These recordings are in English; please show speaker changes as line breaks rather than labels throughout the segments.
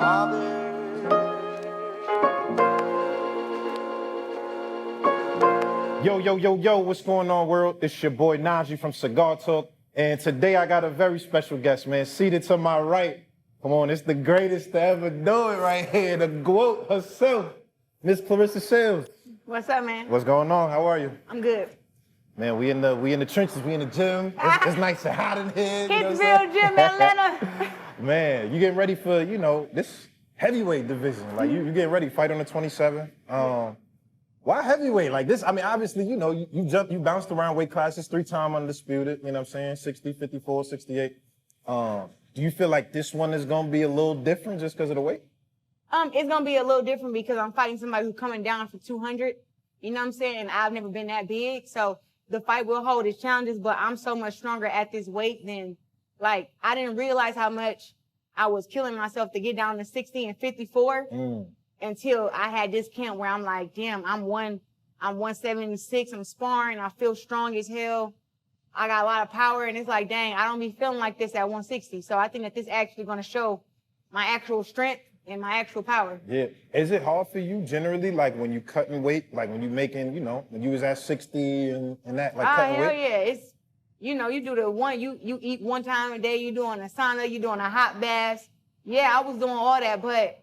father. Yo, what's going on, world? It's your boy Najee from Cigar Talk, and today I got a very special guest, man. Seated to my right, come on, it's the greatest to ever do it right here, the GWOAT herself, Miss Claressa Shields.
What's up, man?
What's going on? How are you?
I'm good.
Man, we in the trenches, we in the gym. It's nice and hot in here.
Hicksville Gym, Atlanta.
Man, you getting ready for, this heavyweight division. Like, you getting ready, fight on the 27th. Why heavyweight? Like this, I mean, obviously, you bounced around weight classes, 3-time undisputed, you know what I'm saying? 60, 54, 68. Do you feel like this one is going to be a little different just because of the weight?
It's going to be a little different because I'm fighting somebody who's coming down for 200. You know what I'm saying? And I've never been that big. So the fight will hold its challenges, but I'm so much stronger at this weight than, like, I didn't realize how much I was killing myself to get down to 60 and 54. Until I had this camp where I'm like, damn, I'm 176, I'm sparring, I feel strong as hell. I got a lot of power, and it's like, dang, I don't be feeling like this at 160. So I think that this actually going to show my actual strength and my actual power. Yeah.
Is it hard for you generally, like when you cutting weight, like when you making, when you was at 60 and that, like cutting
hell
weight?
Yeah. It's, you do the one, you eat one time a day, you doing a sauna, you doing a hot bath. Yeah, I was doing all that, but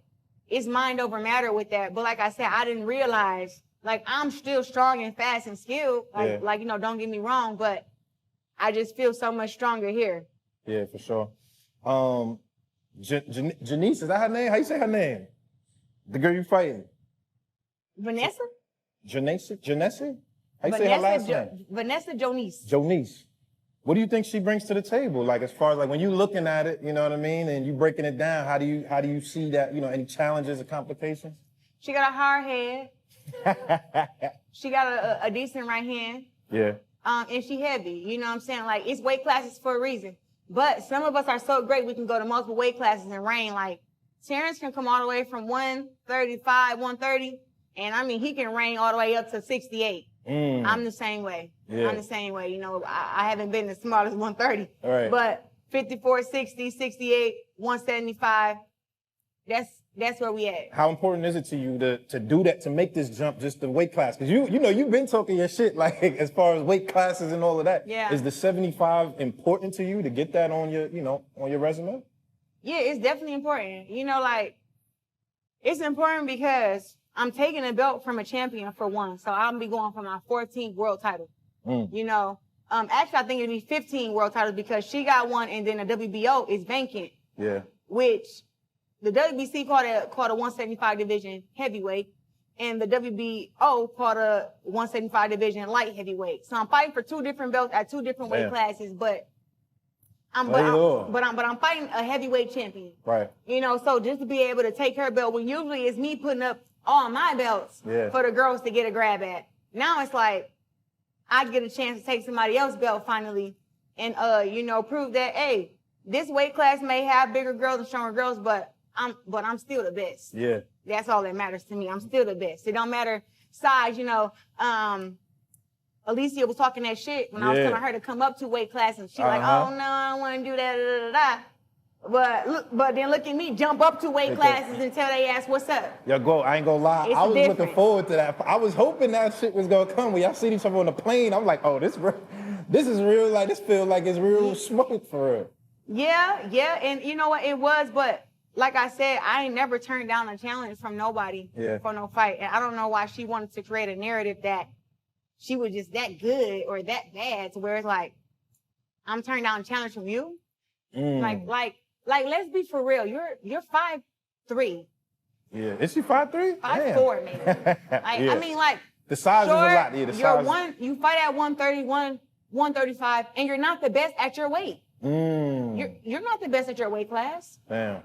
it's mind over matter with that. But like I said, I didn't realize, like, I'm still strong and fast and skilled. Like, don't get me wrong, but I just feel so much stronger here.
Yeah, for sure. Janice, is that her name? How you say her name? The girl you fighting?
Vanessa?
Janessa? How you say her last name?
Vanessa Jonice.
Jonice. What do you think she brings to the table? Like, as far as, like, when you looking at it, you know what I mean, and you breaking it down, how do you see that, any challenges or complications?
She got a hard head. She got a decent right hand.
Yeah.
And she heavy, you know what I'm saying? Like, it's weight classes for a reason. But some of us are so great, we can go to multiple weight classes and reign. Like, Terrence can come all the way from 135, 130, and I mean, he can reign all the way up to 68. I'm the same way. Yeah. I'm the same way. I haven't been as small as 130.
All right.
But 54, 60, 68, 175, that's where we at.
How important is it to you to do that, to make this jump, just the weight class? Because you've been talking your shit, like, as far as weight classes and all of that.
Yeah.
Is the 75 important to you to get that on your, on your resume?
Yeah, it's definitely important. It's important because I'm taking a belt from a champion for one, so I'll be going for my 14th world title. Actually, I think it'd be 15 world titles because she got one, and then the WBO is vacant.
Yeah.
Which the WBC called a 175 division heavyweight, and the WBO called a 175 division light heavyweight. So I'm fighting for 2 different belts at 2 different weight classes, but I'm fighting a heavyweight champion.
Right.
So just to be able to take her belt, when usually it's me putting up all my belts for the girls to get a grab at. Now it's like I get a chance to take somebody else's belt finally and, prove that, hey, this weight class may have bigger girls and stronger girls, but I'm still the best.
Yeah.
That's all that matters to me. I'm still the best. It don't matter size, Alicia was talking that shit when I was telling her to come up 2 weight classes. She like, oh no, I don't want to do that, But then look at me, jump up 2 weight classes and tell they ass what's up.
Yo, I ain't gonna lie. I was looking forward to that. I was hoping that shit was gonna come. When y'all see each other on the plane, I'm like, oh, this is real. Like, this feel like it's real smoke for real.
Yeah. And you know what? It was, but like I said, I ain't never turned down a challenge from nobody for no fight. And I don't know why she wanted to create a narrative that she was just that good or that bad to where it's like, I'm turning down a challenge from you. Like, let's be for real. You're 5'3".
Yeah. Is she 5'3"?
5'4", maybe. I mean, like,
the size is a lot. Yeah, the size.
You fight at 131, 135, and you're not the best at your weight. You're not the best at your weight class.
Damn.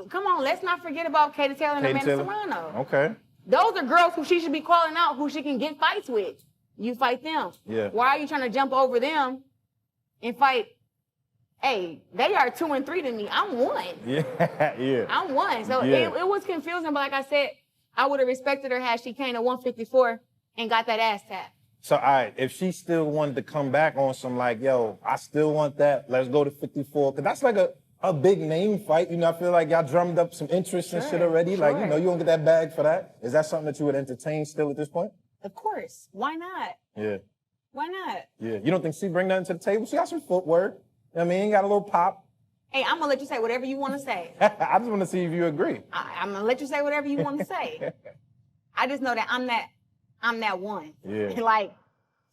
Come on, let's not forget about Katie Taylor and Amanda Serrano.
Okay.
Those are girls who she should be calling out, who she can get fights with. You fight them. Yeah. Why are you trying to jump over them and fight? Hey, they are 2 and 3 to me. I'm 1.
Yeah.
I'm 1. So it was confusing, but like I said, I would have respected her had she came to 154 and got that ass tapped.
So, all right, if she still wanted to come back on some like, yo, I still want that, let's go to 54. Because that's like a a big name fight? You know, I feel like y'all drummed up some interest and shit already. Like, you know, you don't get that bag for that. Is that something that you would entertain still at this point?
Of course. Why not?
Yeah.
Why not?
Yeah. You don't think she bring nothing to the table? She got some footwork. You know what I mean? Got a little pop.
Hey, I'm gonna let you say whatever you want to say.
I just want to see if you agree.
I'm gonna let you say whatever you want to say. I just know that I'm that one.
Yeah.
Like,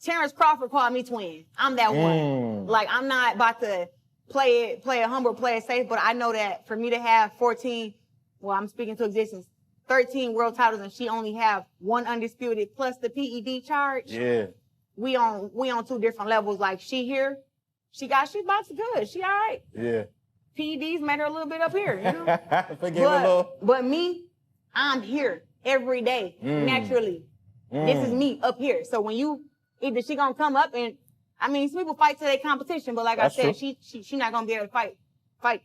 Terrence Crawford called me twin. I'm that one. Like, I'm not about to play it humble, play it safe, but I know that for me to have 14, well, I'm speaking to existence, 13 world titles, and she only have one undisputed plus the PED charge.
Yeah.
We on two different levels. Like, she here, she boxing good. She all right.
Yeah.
PEDs made her a little bit up here, you know? But me, I'm here every day, naturally. This is me up here. So when either she gonna come up and, I mean, some people fight to their competition, but like I said, she not gonna be able to fight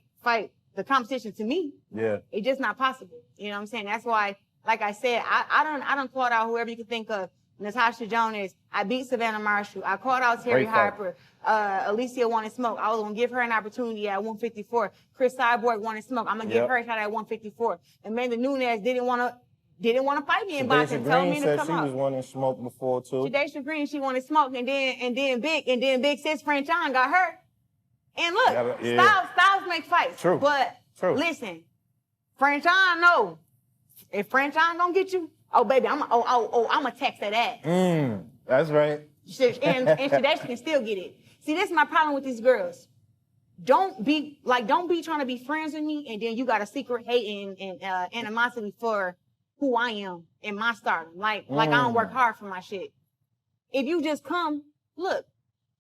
the competition to me.
Yeah.
It's just not possible. You know what I'm saying? That's why, like I said, I don't call out whoever you can think of. Natasha Jonas, I beat Savannah Marshall. I called out Terry Harper. Alicia wanted smoke. I was gonna give her an opportunity at 154. Chris Cyborg wanted smoke. I'm gonna give her a shot at 154. Amanda Nunes didn't want to fight me in boxing. Told me to come out.
She was wanting smoke before too.
Shadesha Green, she wanted smoke, and then Big Sis Franchon got her. And look, styles make fights.
True.
But listen, Franchon, no. If Franchon gonna get you, oh baby, I'm gonna text that ass.
That's right.
And Shadesha can still get it. See, this is my problem with these girls. Don't be trying to be friends with me, and then you got a secret hate and animosity for who I am and my stardom. Like I don't work hard for my shit. If you just come, look,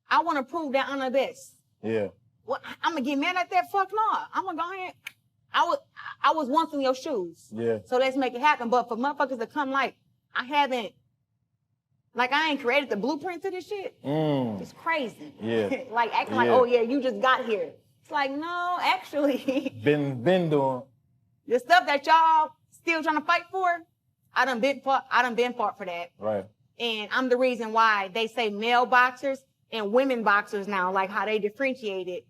I want to prove that I'm the best.
Yeah.
Well, I'm gonna get mad at that? Fuck no. I'm gonna go ahead. I was once in your shoes.
Yeah.
So let's make it happen. But for motherfuckers to come like I ain't created the blueprint to this shit. It's crazy.
Yeah.
Like acting like, oh yeah, you just got here. It's like, no, actually.
been doing.
The stuff that y'all still trying to fight for, I done been fought for that.
Right.
And I'm the reason why they say male boxers and women boxers now, like how they differentiate it.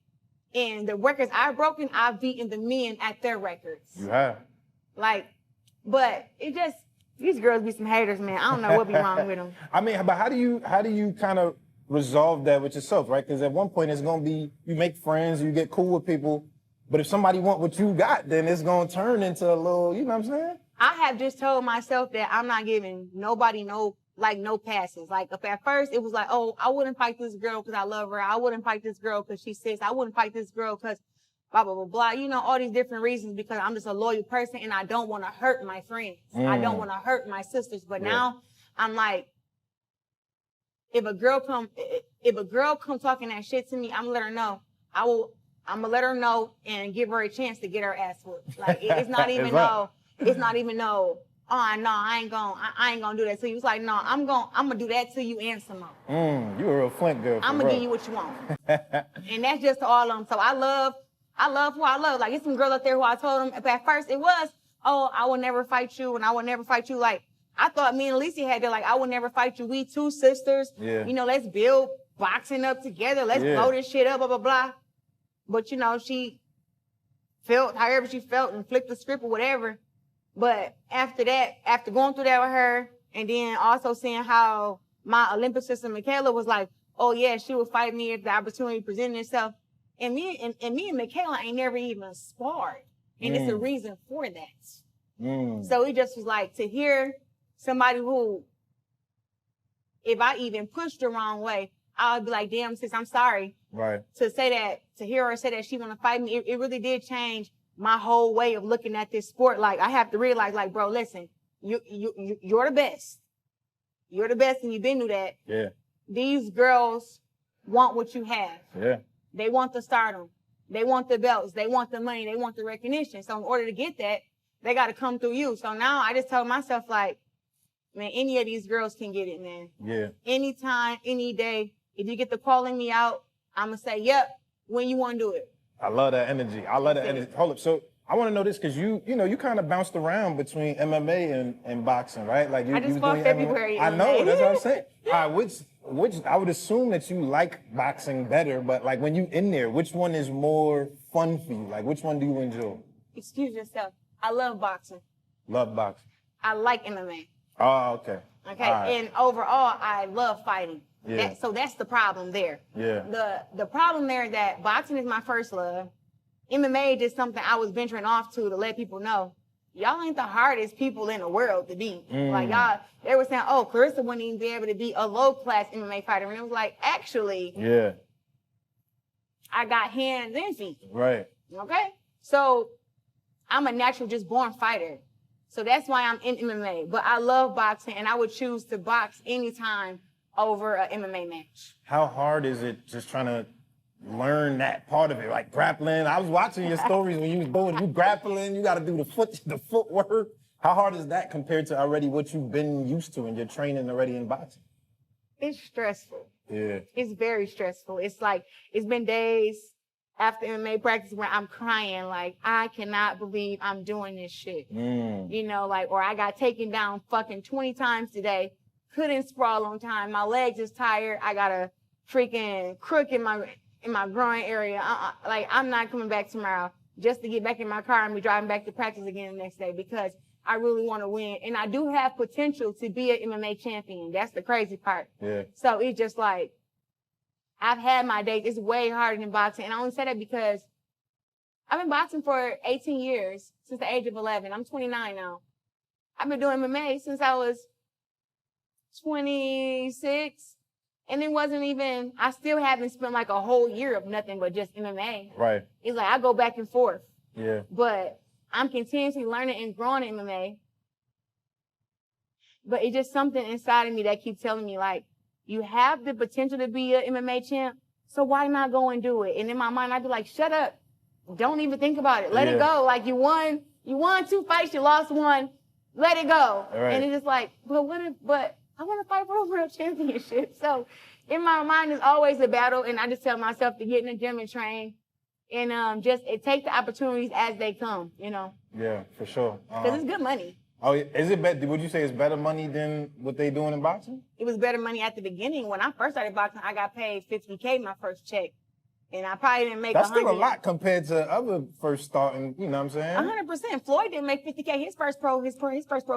And the records I've broken, I've beaten the men at their records.
You have.
But it just, these girls be some haters, man. I don't know what be wrong with them.
I mean, but how do you kind of resolve that with yourself, right? Because at one point it's gonna be, you make friends, you get cool with people, but if somebody want what you got, then it's gonna turn into a little, you know what I'm saying?
I have just told myself that I'm not giving nobody no passes. Like, if at first it was like, oh, I wouldn't fight this girl because I love her. I wouldn't fight this girl because she says. I wouldn't fight this girl because blah, blah, blah, blah. You know, all these different reasons because I'm just a loyal person and I don't want to hurt my friends. I don't want to hurt my sisters. But now I'm like, if a girl come talking that shit to me, I'm gonna let her know. I'm gonna let her know and give her a chance to get her ass whooped. Like, it's not even no, oh no, I ain't gonna do that to you. It's like, no, I'm gonna do that to you and some more.
You a real flint girl.
I'm gonna give you what you want. And that's just to all of them. So I love who I love. Like, it's some girls out there who I told them at first it was, oh, I will never fight you and I will never fight you. Like, I thought me and Alicia had that, like, I will never fight you. We two sisters.
Yeah.
You know, let's build boxing up together. Let's blow this shit up, blah, blah, blah. But, you know, she felt however she felt and flipped the script or whatever. But after that, after going through that with her, and then also seeing how my Olympic sister Michaela was like, oh yeah, she would fight me if the opportunity presented itself. And me and Michaela ain't never even sparred. And it's a reason for that. So it just was like, to hear somebody who, if I even pushed the wrong way, I would be like, damn, sis, I'm sorry.
Right.
To say that, to hear her say that she want to fight me, it really did change my whole way of looking at this sport. Like, I have to realize, like, bro, listen, you're the best. You're the best, and you've been through that.
Yeah.
These girls want what you have.
Yeah.
They want the stardom. They want the belts. They want the money. They want the recognition. So in order to get that, they got to come through you. So now I just tell myself, like, man, any of these girls can get it, man.
Yeah. Anytime,
any day. If you get to calling me out, I'm going to say, yep, when you want to do it.
I love that energy. Hold up. So I want to know this because you kind of bounced around between MMA and boxing, right? Like,
I just fought February.
I know, that's what I'm saying. All right, which I would assume that you like boxing better, but like when you in there, which one is more fun for you? Like, which one do you enjoy?
Excuse yourself. I love boxing.
Love boxing.
I like MMA.
Oh, okay.
Okay,
All right.
and overall, I love fighting.
Yeah.
So that's the problem there.
Yeah.
The problem there is that boxing is my first love. MMA is just something I was venturing off to let people know. Y'all ain't the hardest people in the world to beat. Like y'all, they were saying, oh, Claressa wouldn't even be able to be a low-class MMA fighter. And it was like, actually,
Yeah.
I got hands and feet.
Right.
Okay? So I'm a natural, just born fighter. So that's why I'm in MMA. But I love boxing, and I would choose to box anytime over an MMA match.
How hard is it just trying to learn that part of it, like grappling? I was watching your stories when you was doing, you grappling, you got to do the footwork. How hard is that compared to already what you've been used to and your training already in boxing?
It's stressful.
Yeah.
It's very stressful. It's like, it's been days after MMA practice where I'm crying, like, I cannot believe I'm doing this shit. You know, like, or I got taken down fucking 20 times today, couldn't sprawl on time, my legs is tired, I got a freaking crook in my groin area. Like, I'm not coming back tomorrow just to get back in my car and be driving back to practice again the next day because I really want to win. And I do have potential to be an MMA champion. That's the crazy part.
Yeah.
So it's just like, I've had my days. It's way harder than boxing. And I only say that because I've been boxing for 18 years, since the age of 11. I'm 29 now. I've been doing MMA since I was 26. And it wasn't even, I still haven't spent like a whole year of nothing but just MMA.
Right.
It's like I go back and forth.
Yeah.
But I'm continuously learning and growing in MMA. But it's just something inside of me that keeps telling me, like, you have the potential to be an MMA champ, so why not go and do it? And in my mind, I'd be like, shut up. Don't even think about it. Let it go. Like, you won 2 fights, you lost 1. Let it go.
Right.
And it's just like, but I want to fight for a world championship. So in my mind, it's always a battle. And I just tell myself to get in the gym and train and just take the opportunities as they come, you know?
Yeah, for sure.
Because it's good money.
Oh, is it better? Would you say it's better money than what they doing in boxing?
It was better money at the beginning. When I first started boxing, I got paid $50K my first check. And I probably didn't make
That's
100.
still a lot compared to other first starting, you know what I'm saying?
100%. Floyd didn't make $50K his first pro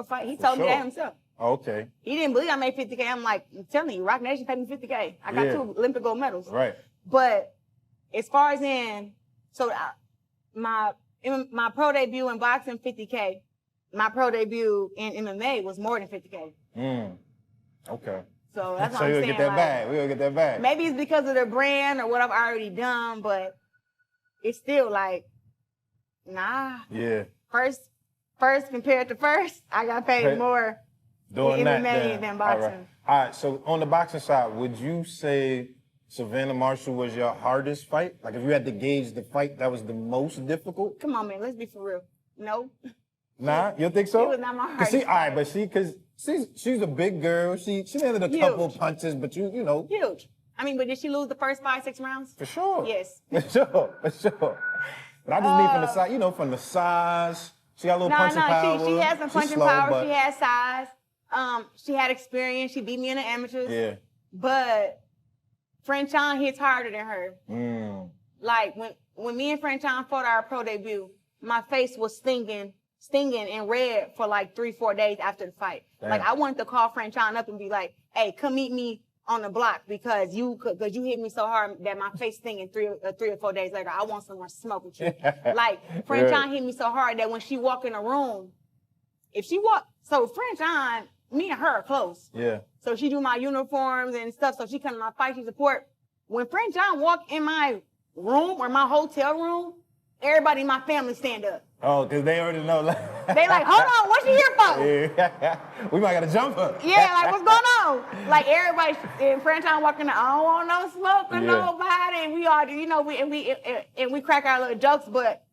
fight. He told me that himself.
Okay.
He didn't believe I made $50K. I'm like, I'm telling you, Rock Nation paid me $50K. I got 2 Olympic gold medals.
Right.
But as far as my pro debut in boxing, $50K. My pro debut in MMA was more than $50K.
Okay.
So that's what
So
I'm
you'll
saying.
get that
like,
back. We'll get that back.
Maybe it's because of the brand or what I've already done, but it's still like, nah.
Yeah.
First compared to first, I got paid more
Doing
in
that
MMA than boxing.
All right. So on the boxing side, would you say Savannah Marshall was your hardest fight? Like if you had to gauge the fight that was the most difficult?
Come on, man. Let's be for real. No.
Nah, you don't think so?
It was not my hardest
All right, but she's a big girl. She landed a couple punches, but you know.
Huge. I mean, but did she lose the first 5-6 rounds?
For sure.
Yes.
For sure. But I just mean from the side, from the size. She got a little punching power.
She had some punching power. She had size. She had experience. She beat me in the amateurs.
Yeah. But
Franchon hits harder than her. Like when me and Franchon fought our pro debut, my face was stinging and red for like 3-4 days after the fight. Damn. Like I wanted to call Franchon up and be like, "Hey, come meet me on the block because you hit me so hard that my face stinging 3 or 4 days later. I want some more smoke with you." Like Franchon hit me so hard that when she walk in the room, so Franchon, me and her are close.
Yeah.
So she do my uniforms and stuff. So she come to my fight, she support. When Franchon walk in my room or my hotel room, everybody in my family stand up.
Oh, because they already know.
They like, hold on, what you here for?
Yeah. We might gotta jump her.
Yeah, like what's going on? Like everybody, and Franchon walking, I don't want no smoke with nobody. And we all, we crack our little jokes. But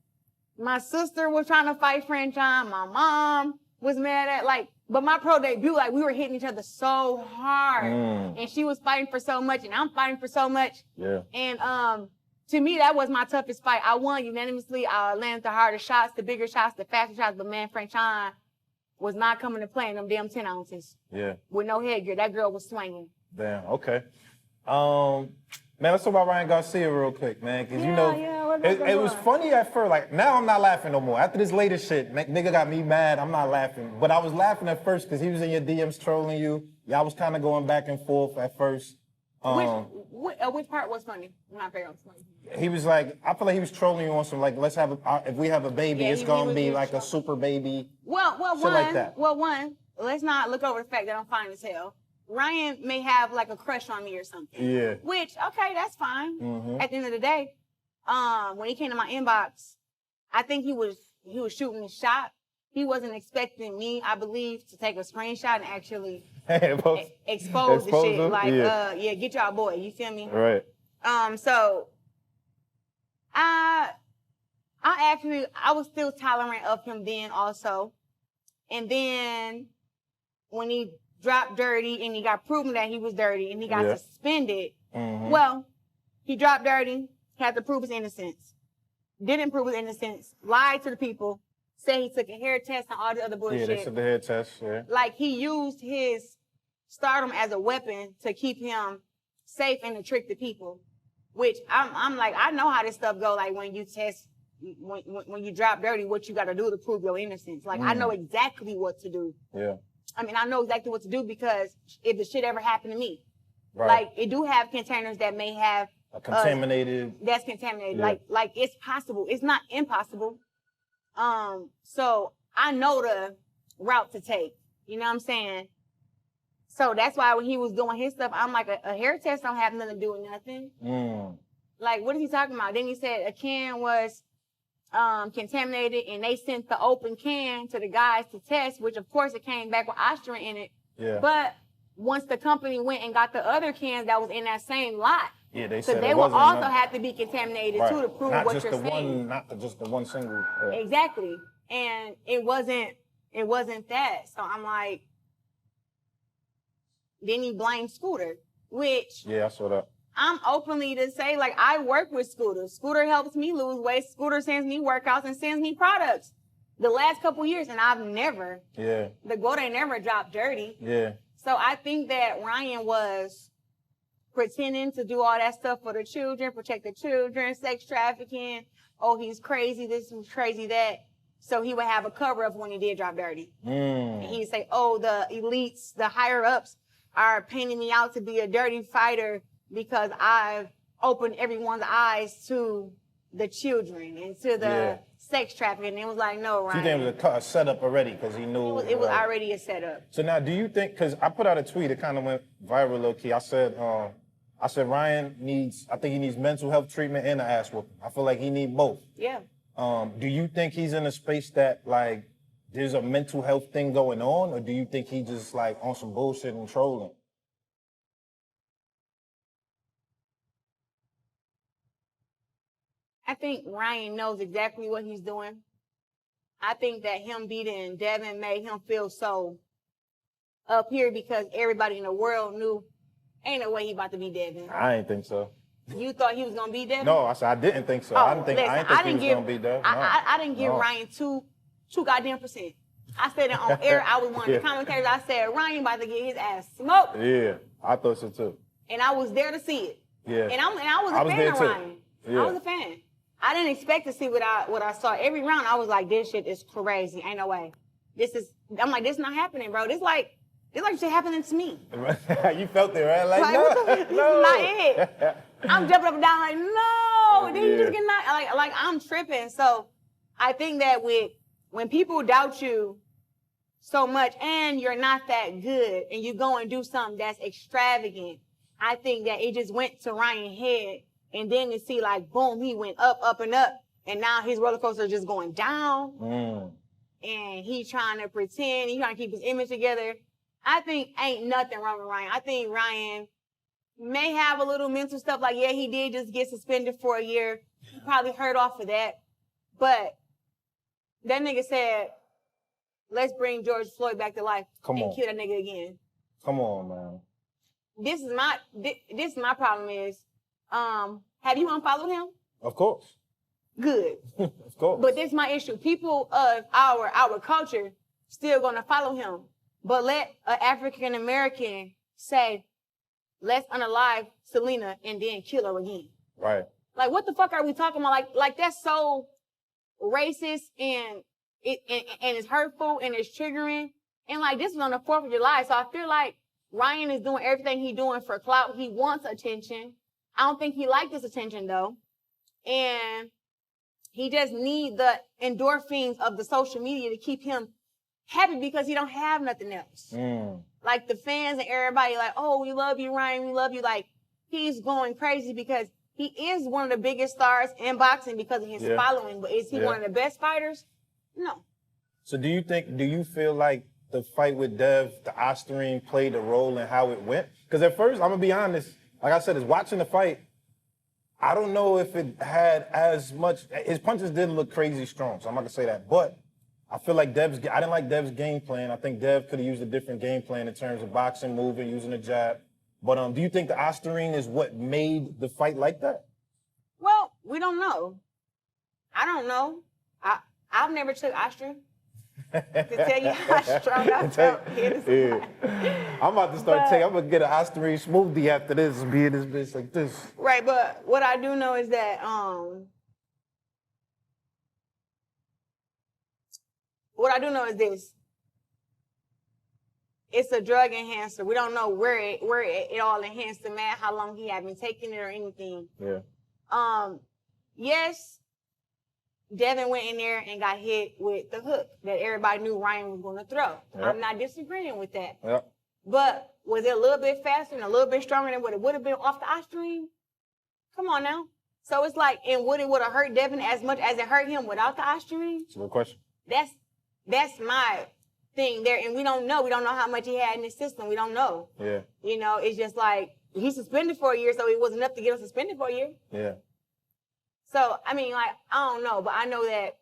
my sister was trying to fight Franchon. My mom was mad at but my pro debut, we were hitting each other so hard, and she was fighting for so much, and I'm fighting for so much.
Yeah.
And to me, that was my toughest fight. I won unanimously. I landed the harder shots, the bigger shots, the faster shots. But man, Franchon was not coming to play in them damn 10 ounces.
Yeah.
With no headgear. That girl was swinging.
Damn. Okay. Man, let's talk about Ryan Garcia real quick, man. Because, you
Yeah,
know,
yeah, what's
it was
going on?
funny at first. Like, now I'm not laughing no more. After this latest shit, nigga got me mad. I'm not laughing. But I was laughing at first because he was in your DMs trolling you. Y'all was kind of going back and forth at first.
Which part was funny? I'm not figuring out what's funny.
He was like, I feel like he was trolling you on some, like, let's have if we have a baby,
Yeah,
it's
he
going to
was
be
just
like a
trolling.
super baby.
Well,
Shit like that.
one, let's not look over the fact that I'm fine as hell. Ryan may have like a crush on me or something.
Yeah.
Which, okay, that's fine.
Mhm.
At the end of the day, when he came to my inbox, I think he was shooting a shot. He wasn't expecting me, I believe, to take a screenshot and actually expose the shit.
him?
Like,
Yeah.
get y'all boy. You feel me?
Right.
So I was still tolerant of him then also. And then when he dropped dirty and he got proven that he was dirty and he got suspended, well, he dropped dirty, had to prove his innocence. Didn't prove his innocence, lied to the people, said he took a hair test and all the other bullshit.
Yeah, they took the hair test, yeah.
Like, he used his stardom as a weapon to keep him safe and to trick the people. Which I'm like, I know how this stuff go. Like, when you test, when you drop dirty, what you got to do to prove your innocence. Like, I know exactly what to do.
Yeah.
I mean, I know exactly what to do because if the shit ever happened to me,
Right.
like, it do have containers that may have
Contaminated.
that's contaminated.
Yeah.
Like it's possible. It's not impossible. So I know the route to take. You know what I'm saying? So that's why when he was doing his stuff, I'm like, a hair test don't have nothing to do with nothing. Like, what is he talking about? Then he said a can was contaminated and they sent the open can to the guys to test, which of course it came back with oxygen in it.
Yeah.
But once the company went and got the other cans that was in that same lot,
Yeah, they
so
said
they
it
will
wasn't
also
none-
have to be contaminated
Right.
too to prove
not
what
just
you're
the
saying.
Not just the one single.
Exactly. And it wasn't that. So I'm like, then he blamed Scooter, which
Yeah, I saw that.
I'm openly to say, like, I work with Scooter. Scooter helps me lose weight. Scooter sends me workouts and sends me products the last couple years, and I've never,
Yeah.
the GWOAT ain't never dropped dirty.
Yeah.
So I think that Ryan was pretending to do all that stuff for the children, protect the children, sex trafficking. Oh, he's crazy, this is crazy, that. So he would have a cover up when he did drop dirty. And he'd say, oh, the elites, the higher ups are painting me out to be a dirty fighter because I've opened everyone's eyes to the children and to the sex trafficking. And it was like, no, Ryan.
You think it was a setup already because he knew.
It was already a setup.
So now, do you think? Because I put out a tweet, it kind of went viral, low key. I said Ryan I think he needs mental health treatment and an ass whooping. I feel like he needs both.
Yeah.
Do you think he's in a space that like there's a mental health thing going on, or do you think he just like on some bullshit and trolling?
I think Ryan knows exactly what he's doing. I think that him beating Devin made him feel so up here because everybody in the world knew ain't no way he about to beat Devin.
I ain't think so.
You thought he was gonna beat Devin?
No, I said I didn't think so.
Oh,
I didn't think he was gonna beat Devin.
I didn't give Ryan two goddamn percent. I said it on air. I was one of the commentators. I said Ryan about to get his ass smoked.
Yeah, I thought so too.
And I was there to see it.
Yeah.
And I was a fan of Ryan. I was a fan. I didn't expect to see what I saw. Every round, I was like, this shit is crazy. Ain't no way. I'm like, this not happening, bro. This like shit happening to me.
You felt it, right? Like,
This is not it. I'm jumping up and down like, no. Then you just get knocked. Like I'm tripping. So I think that when people doubt you so much and you're not that good and you go and do something that's extravagant, I think that it just went to Ryan's head. And then to see like, boom, he went up, up, and up. And now his roller coaster is just going down. And he trying to pretend, he trying to keep his image together. I think ain't nothing wrong with Ryan. I think Ryan may have a little mental stuff. Like, yeah, he did just get suspended for a year. He probably hurt off of that. But that nigga said, let's bring George Floyd back to life and kill that nigga again.
Come on, man.
This is my problem is, have you unfollowed him?
Of course.
Good.
Of course.
But this is my issue. People of our culture still gonna follow him. But let an African American say, let's unalive Selena and then kill her again.
Right.
Like, what the fuck are we talking about? Like that's so racist and it's hurtful and it's triggering. And like, this is on the 4th of July. So I feel like Ryan is doing everything he's doing for clout. He wants attention. I don't think he liked this attention though. And he just needs the endorphins of the social media to keep him happy because he don't have nothing else. Like the fans and everybody like, oh, we love you, Ryan. We love you. Like he's going crazy because he is one of the biggest stars in boxing because of his following. But is he one of the best fighters? No.
So do you feel like the fight with Dev, the Osterine played a role in how it went? Because at first, I'm going to be honest, like I said, is watching the fight, I don't know if it had as much, his punches did look crazy strong, so I'm not going to say that. But I feel like I didn't like Dev's game plan. I think Dev could have used a different game plan in terms of boxing, moving, using a jab. But do you think the Osterine is what made the fight like that?
Well, we don't know. I don't know. I've never took Osterine to tell you how strong I felt.
I'm about to start taking, I'm going to get an Osterine smoothie after this and be in this bitch like this.
Right, but what I do know is that, what I do know is this. It's a drug enhancer. We don't know where it all enhanced him at, how long he had been taking it or anything.
Yeah.
Yes, Devin went in there and got hit with the hook that everybody knew Ryan was going to throw. Yep. I'm not disagreeing with that.
Yep.
But was it a little bit faster and a little bit stronger than what it would have been off the Osterine? Come on now. So it's like, and would it have hurt Devin as much as it hurt him without the Osterine?
That's a good question.
That's my thing there. And we don't know. We don't know how much he had in his system. We don't know.
Yeah.
You know, it's just like, he's suspended for a year, so it wasn't enough to get him suspended for a year.
Yeah.
So, I mean, like, I don't know, but I know that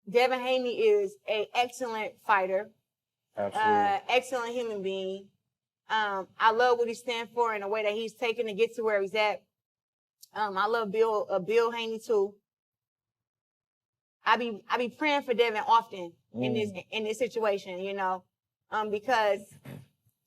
Devin Haney is an excellent fighter.
Absolutely.
Excellent human being. I love what he stands for and the way that he's taken to get to where he's at. I love Bill Haney too. I be praying for Devin often in this situation, you know, because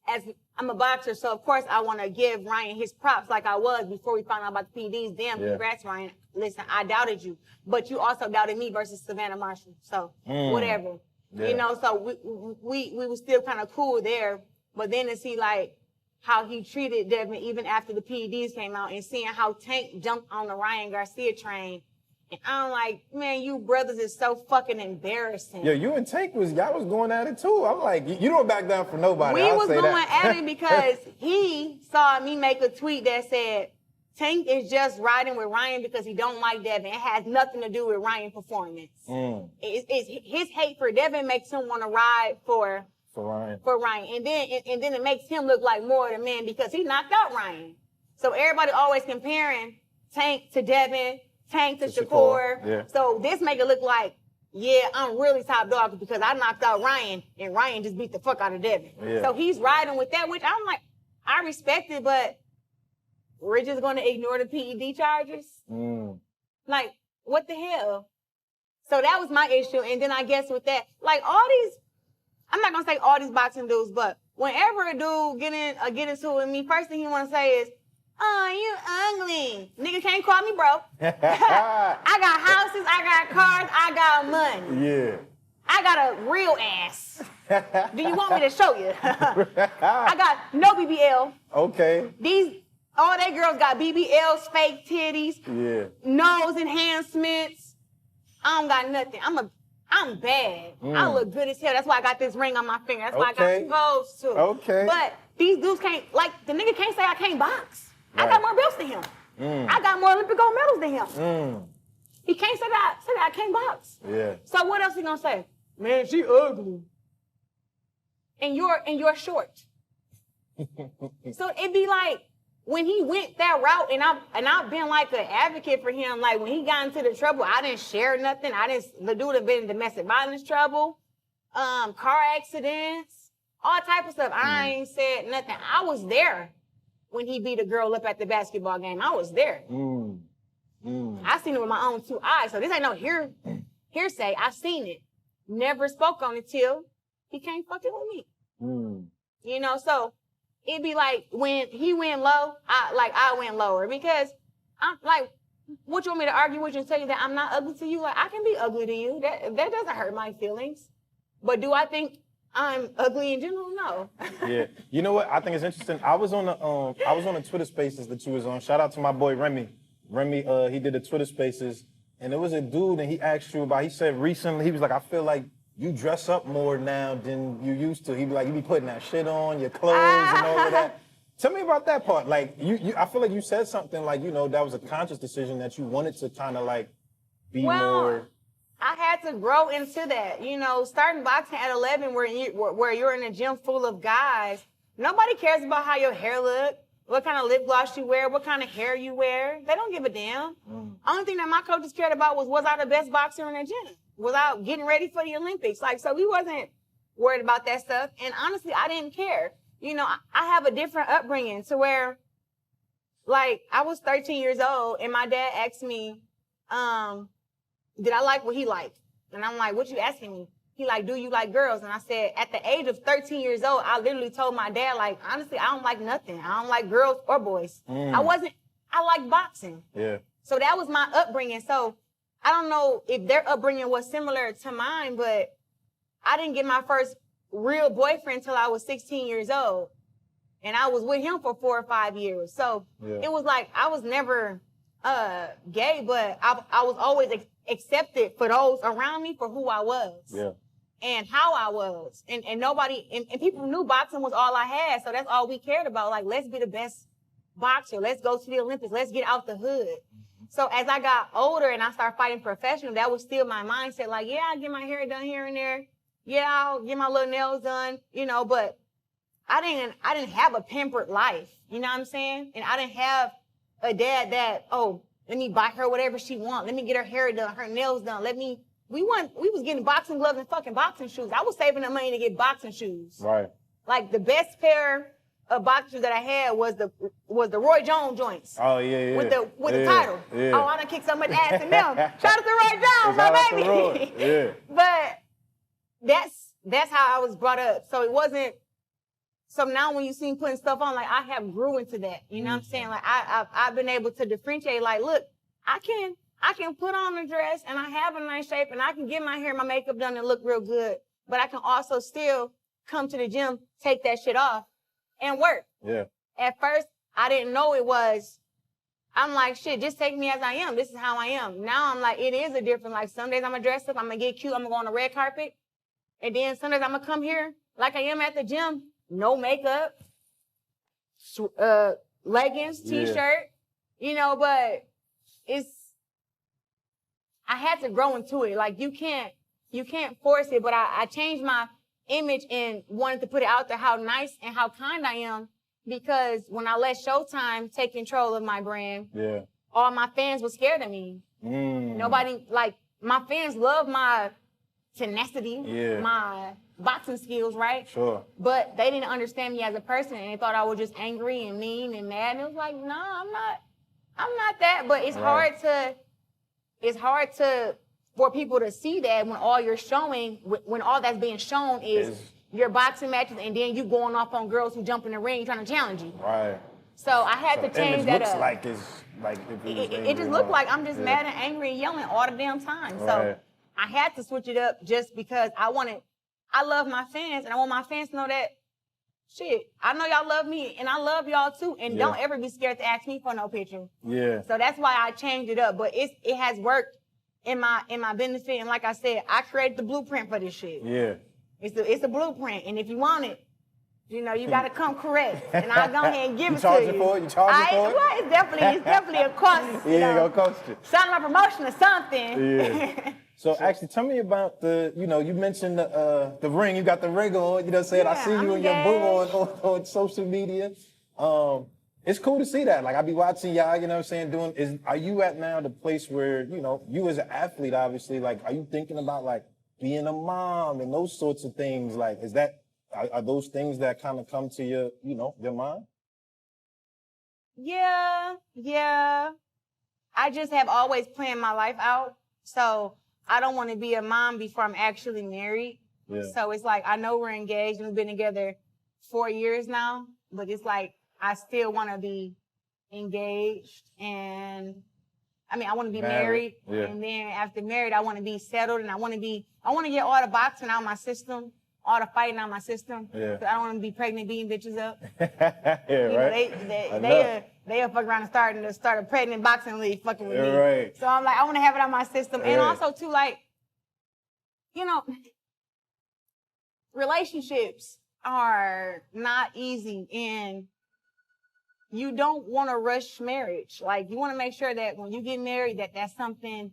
as I'm a boxer, so of course I want to give Ryan his props like I was before we found out about the PDs. Damn, congrats, Ryan. Listen, I doubted you, but you also doubted me versus Savannah Marshall. So whatever, you know. So we were still kind of cool there, but then to see like how he treated Devin even after the PEDs came out and seeing how Tank jumped on the Ryan Garcia train. And I'm like, man, you brothers is so fucking embarrassing.
Yeah, you and Tank y'all was going at it too. I'm like, you don't back down for nobody.
We was going at it because he saw me make a tweet that said, Tank is just riding with Ryan because he don't like Devin. It has nothing to do with Ryan's performance. It's his hate for Devin makes him want to ride for Ryan. And then it makes him look like more of a man because he knocked out Ryan. So everybody always comparing Tank to Devin, Tank to Shakur.
Yeah.
So this make it look like, yeah, I'm really top dog because I knocked out Ryan and Ryan just beat the fuck out of Devin. Yeah. So he's riding with that, which I'm like, I respect it, but we're just going to ignore the PED charges? Like, what the hell? So that was my issue. And then I guess with that, like all these, I'm not going to say all these boxing dudes, but whenever a dude get into it with me, first thing he want to say is, oh, you ugly. Nigga can't call me broke. I got houses, I got cars, I got money.
Yeah.
I got a real ass. Do you want me to show you? I got no BBL.
Okay.
All they girls got BBLs, fake titties, nose enhancements. I don't got nothing. I'm bad. I look good as hell. That's why I got this ring on my finger. That's why I got clothes too.
Okay.
But these dudes can't, like, the nigga can't say I can't box. Right. I got more belts than him. I got more Olympic gold medals than him. He can't say that I can't box.
Yeah.
So what else he gonna say? Man, she ugly. And you're short. So it'd be like, when he went that route, and I've been like an advocate for him, like when he got into the trouble, I didn't share nothing. The dude have been in domestic violence trouble, car accidents, all type of stuff. I ain't said nothing. I was there when he beat a girl up at the basketball game. I was there. I seen it with my own 2 eyes. So this ain't no hearsay. I seen it. Never spoke on it till he came fucking with me. You know, so it'd be like when he went low, I went lower because I'm like, what you want me to argue with you and tell you that I'm not ugly to you? Like, I can be ugly to you. That doesn't hurt my feelings. But do I think I'm ugly in general? No.
Yeah. You know what? I think it's interesting. I was on the Twitter Spaces that you was on. Shout out to my boy Remy. Remy, he did the Twitter Spaces, and there was a dude, and he asked you about. He said recently, he was like, I feel like you dress up more now than you used to. He'd be like, you be putting that shit on, your clothes and all of that. Tell me about that part. Like, I feel like you said something like, that was a conscious decision that you wanted to kind of like be more.
I had to grow into that. Starting boxing at 11 where you're in a gym full of guys, nobody cares about how your hair look, what kind of lip gloss you wear, what kind of hair you wear. They don't give a damn. Only thing that my coaches cared about was I the best boxer in the gym? Was I getting ready for the Olympics? Like, so we wasn't worried about that stuff. And honestly, I didn't care. I have a different upbringing to where, like, I was 13 years old and my dad asked me, did I like what he liked? And I'm like, what you asking me? He like, do you like girls? And I said, at the age of 13 years old, I literally told my dad, like, honestly, I don't like nothing. I don't like girls or boys. I like boxing.
Yeah.
So that was my upbringing. So I don't know if their upbringing was similar to mine, but I didn't get my first real boyfriend until I was 16 years old. And I was with him for 4 or 5 years. So It was like, I was never gay, but I was always accepted for those around me for who I was.
Yeah.
And how I was. And nobody, and people knew boxing was all I had. So that's all we cared about. Like, let's be the best boxer. Let's go to the Olympics. Let's get out the hood. So as I got older and I started fighting professional, that was still my mindset. Like, yeah, I'll get my hair done here and there. Yeah, I'll get my little nails done, but I didn't have a pampered life. You know what I'm saying? And I didn't have a dad that, let me buy her whatever she wants. Let me get her hair done, her nails done. We was getting boxing gloves and fucking boxing shoes. I was saving the money to get boxing shoes.
Right.
Like, the best pair of boxing shoes that I had was the Roy Jones joints.
Oh yeah.
With the title.
Yeah.
Oh, I done kicked so much ass in them. Shout out to Roy Jones, my baby.
Yeah.
But that's how I was brought up. So it wasn't. So now when you see me putting stuff on, like, I have grew into that. You know what I'm saying? Like, I've been able to differentiate. Like, look, I can put on a dress and I have a nice shape and I can get my hair, my makeup done and look real good. But I can also still come to the gym, take that shit off, and work.
Yeah.
At first, I didn't know it was. I'm like, shit, just take me as I am. This is how I am. Now I'm like, it is a different. Like, some days I'm gonna dress up, I'm gonna get cute, I'm gonna go on the red carpet. And then some days I'm gonna come here like I am at the gym. No makeup, leggings, t-shirt, but I had to grow into it. Like, you can't force it, but I changed my image and wanted to put it out there how nice and how kind I am, because when I let Showtime take control of my brand, all my fans were scared of me. Nobody, like, my fans love my tenacity, my boxing skills, right?
Sure.
But they didn't understand me as a person, and they thought I was just angry and mean and mad. And it was like, no, I'm not that. But it's hard for people to see that when all you're showing, when all that's being shown is your boxing matches, and then you going off on girls who jump in the ring trying to challenge you.
Right.
So I had to change that up.
It
just looked like I'm just mad and angry and yelling all the damn time.
Right.
So I had to switch it up just because I love my fans, and I want my fans to know that, shit, I know y'all love me, and I love y'all too, and don't ever be scared to ask me for no picture.
Yeah.
So that's why I changed it up, but it has worked in my benefit, and like I said, I created the blueprint for this shit.
Yeah.
It's a blueprint, and if you want it, you gotta come correct, and I'll go ahead and give it to you.
You charging for it?
Well, it's definitely a cost.
Yeah, gonna cost you.
Sign my promotion or something.
Yeah. So actually, tell me about you mentioned the ring. You got the ring on. You know what I'm saying? I see you and your boo on social media. It's cool to see that. Like, I be watching y'all, you know what I'm saying, are you at now the place where, you as an athlete, obviously, like, are you thinking about, like, being a mom and those sorts of things? Like, are those things that kind of come to your mind?
Yeah. I just have always planned my life out. So I don't want to be a mom before I'm actually married. Yeah. So it's like, I know we're engaged and we've been together 4 years now, but it's like I still want to be engaged, and I mean I want to be married, and then after married I want to be settled, and I want to get all the boxing out of my system, all the fighting out of my system. Yeah. I don't want to be pregnant beating bitches up. They'll fuck around and start a pregnant boxing league fucking with me. Right. So I'm like, I want to have it out of my system. And also too, like, you know, relationships are not easy, and you don't want to rush marriage. Like, you want to make sure that when you get married, that's something